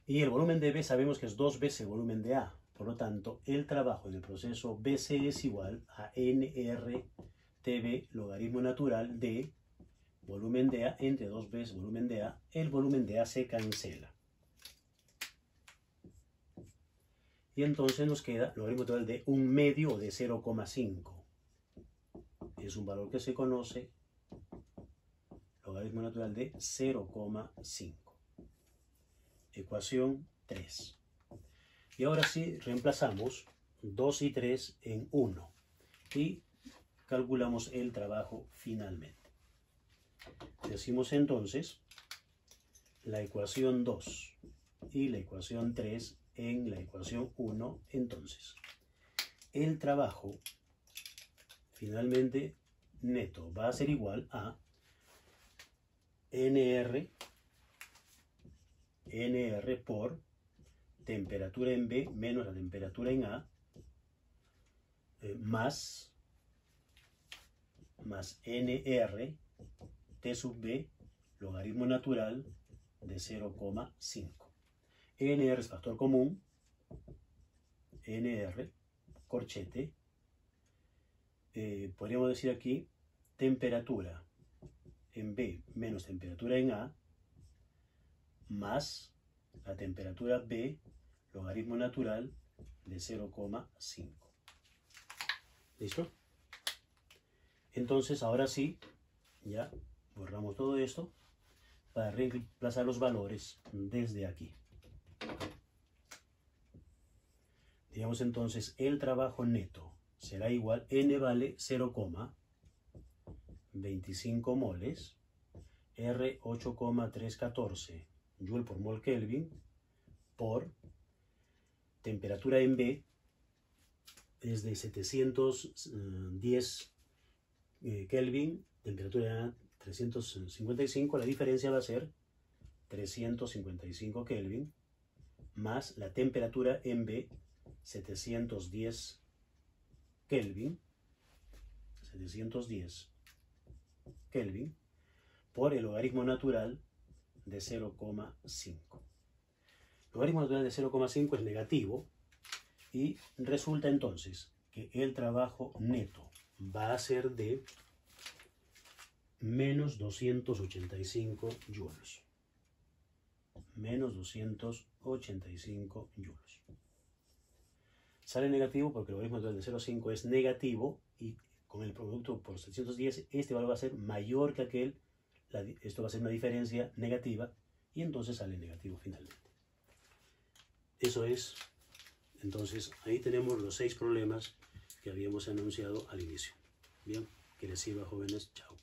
Y el volumen de B sabemos que es 2 veces el volumen de A. Por lo tanto, el trabajo en el proceso BC es igual a NRTB, logaritmo natural de volumen de A entre 2 veces volumen de A. El volumen de A se cancela. Y entonces nos queda logaritmo natural de 1 medio o de 0,5. Es un valor que se conoce, logaritmo natural de 0,5. Ecuación 3. Y ahora sí reemplazamos 2 y 3 en 1 y calculamos el trabajo finalmente. Decimos entonces la ecuación 2 y la ecuación 3 en la ecuación 1. Entonces, el trabajo finalmente neto va a ser igual a NR por temperatura en B menos la temperatura en A, más NR T sub B, logaritmo natural de 0,5. NR es factor común, NR, corchete, podríamos decir aquí temperatura en B menos temperatura en A, más la temperatura B, logaritmo natural de 0,5. ¿Listo? Entonces, ahora sí, ya borramos todo esto para reemplazar los valores desde aquí. Digamos entonces, el trabajo neto será igual, N vale 0, 25 moles, R 8,314 Joule por mol Kelvin, por temperatura en B es de 710 Kelvin, temperatura 355, la diferencia va a ser 355 Kelvin, más la temperatura en B, 710 Kelvin, 710 Kelvin, por el logaritmo natural de 0,5. El logaritmo natural de 0,5 es negativo y resulta entonces que el trabajo neto va a ser de menos 285 joules. Menos 285 joules. Sale negativo porque el logaritmo natural de 0,5 es negativo y con el producto por 710 este valor va a ser mayor que aquel. Esto va a ser una diferencia negativa y entonces sale negativo finalmente. Eso es, entonces ahí tenemos los 6 problemas que habíamos anunciado al inicio. Bien, que les sirva, jóvenes. Chao.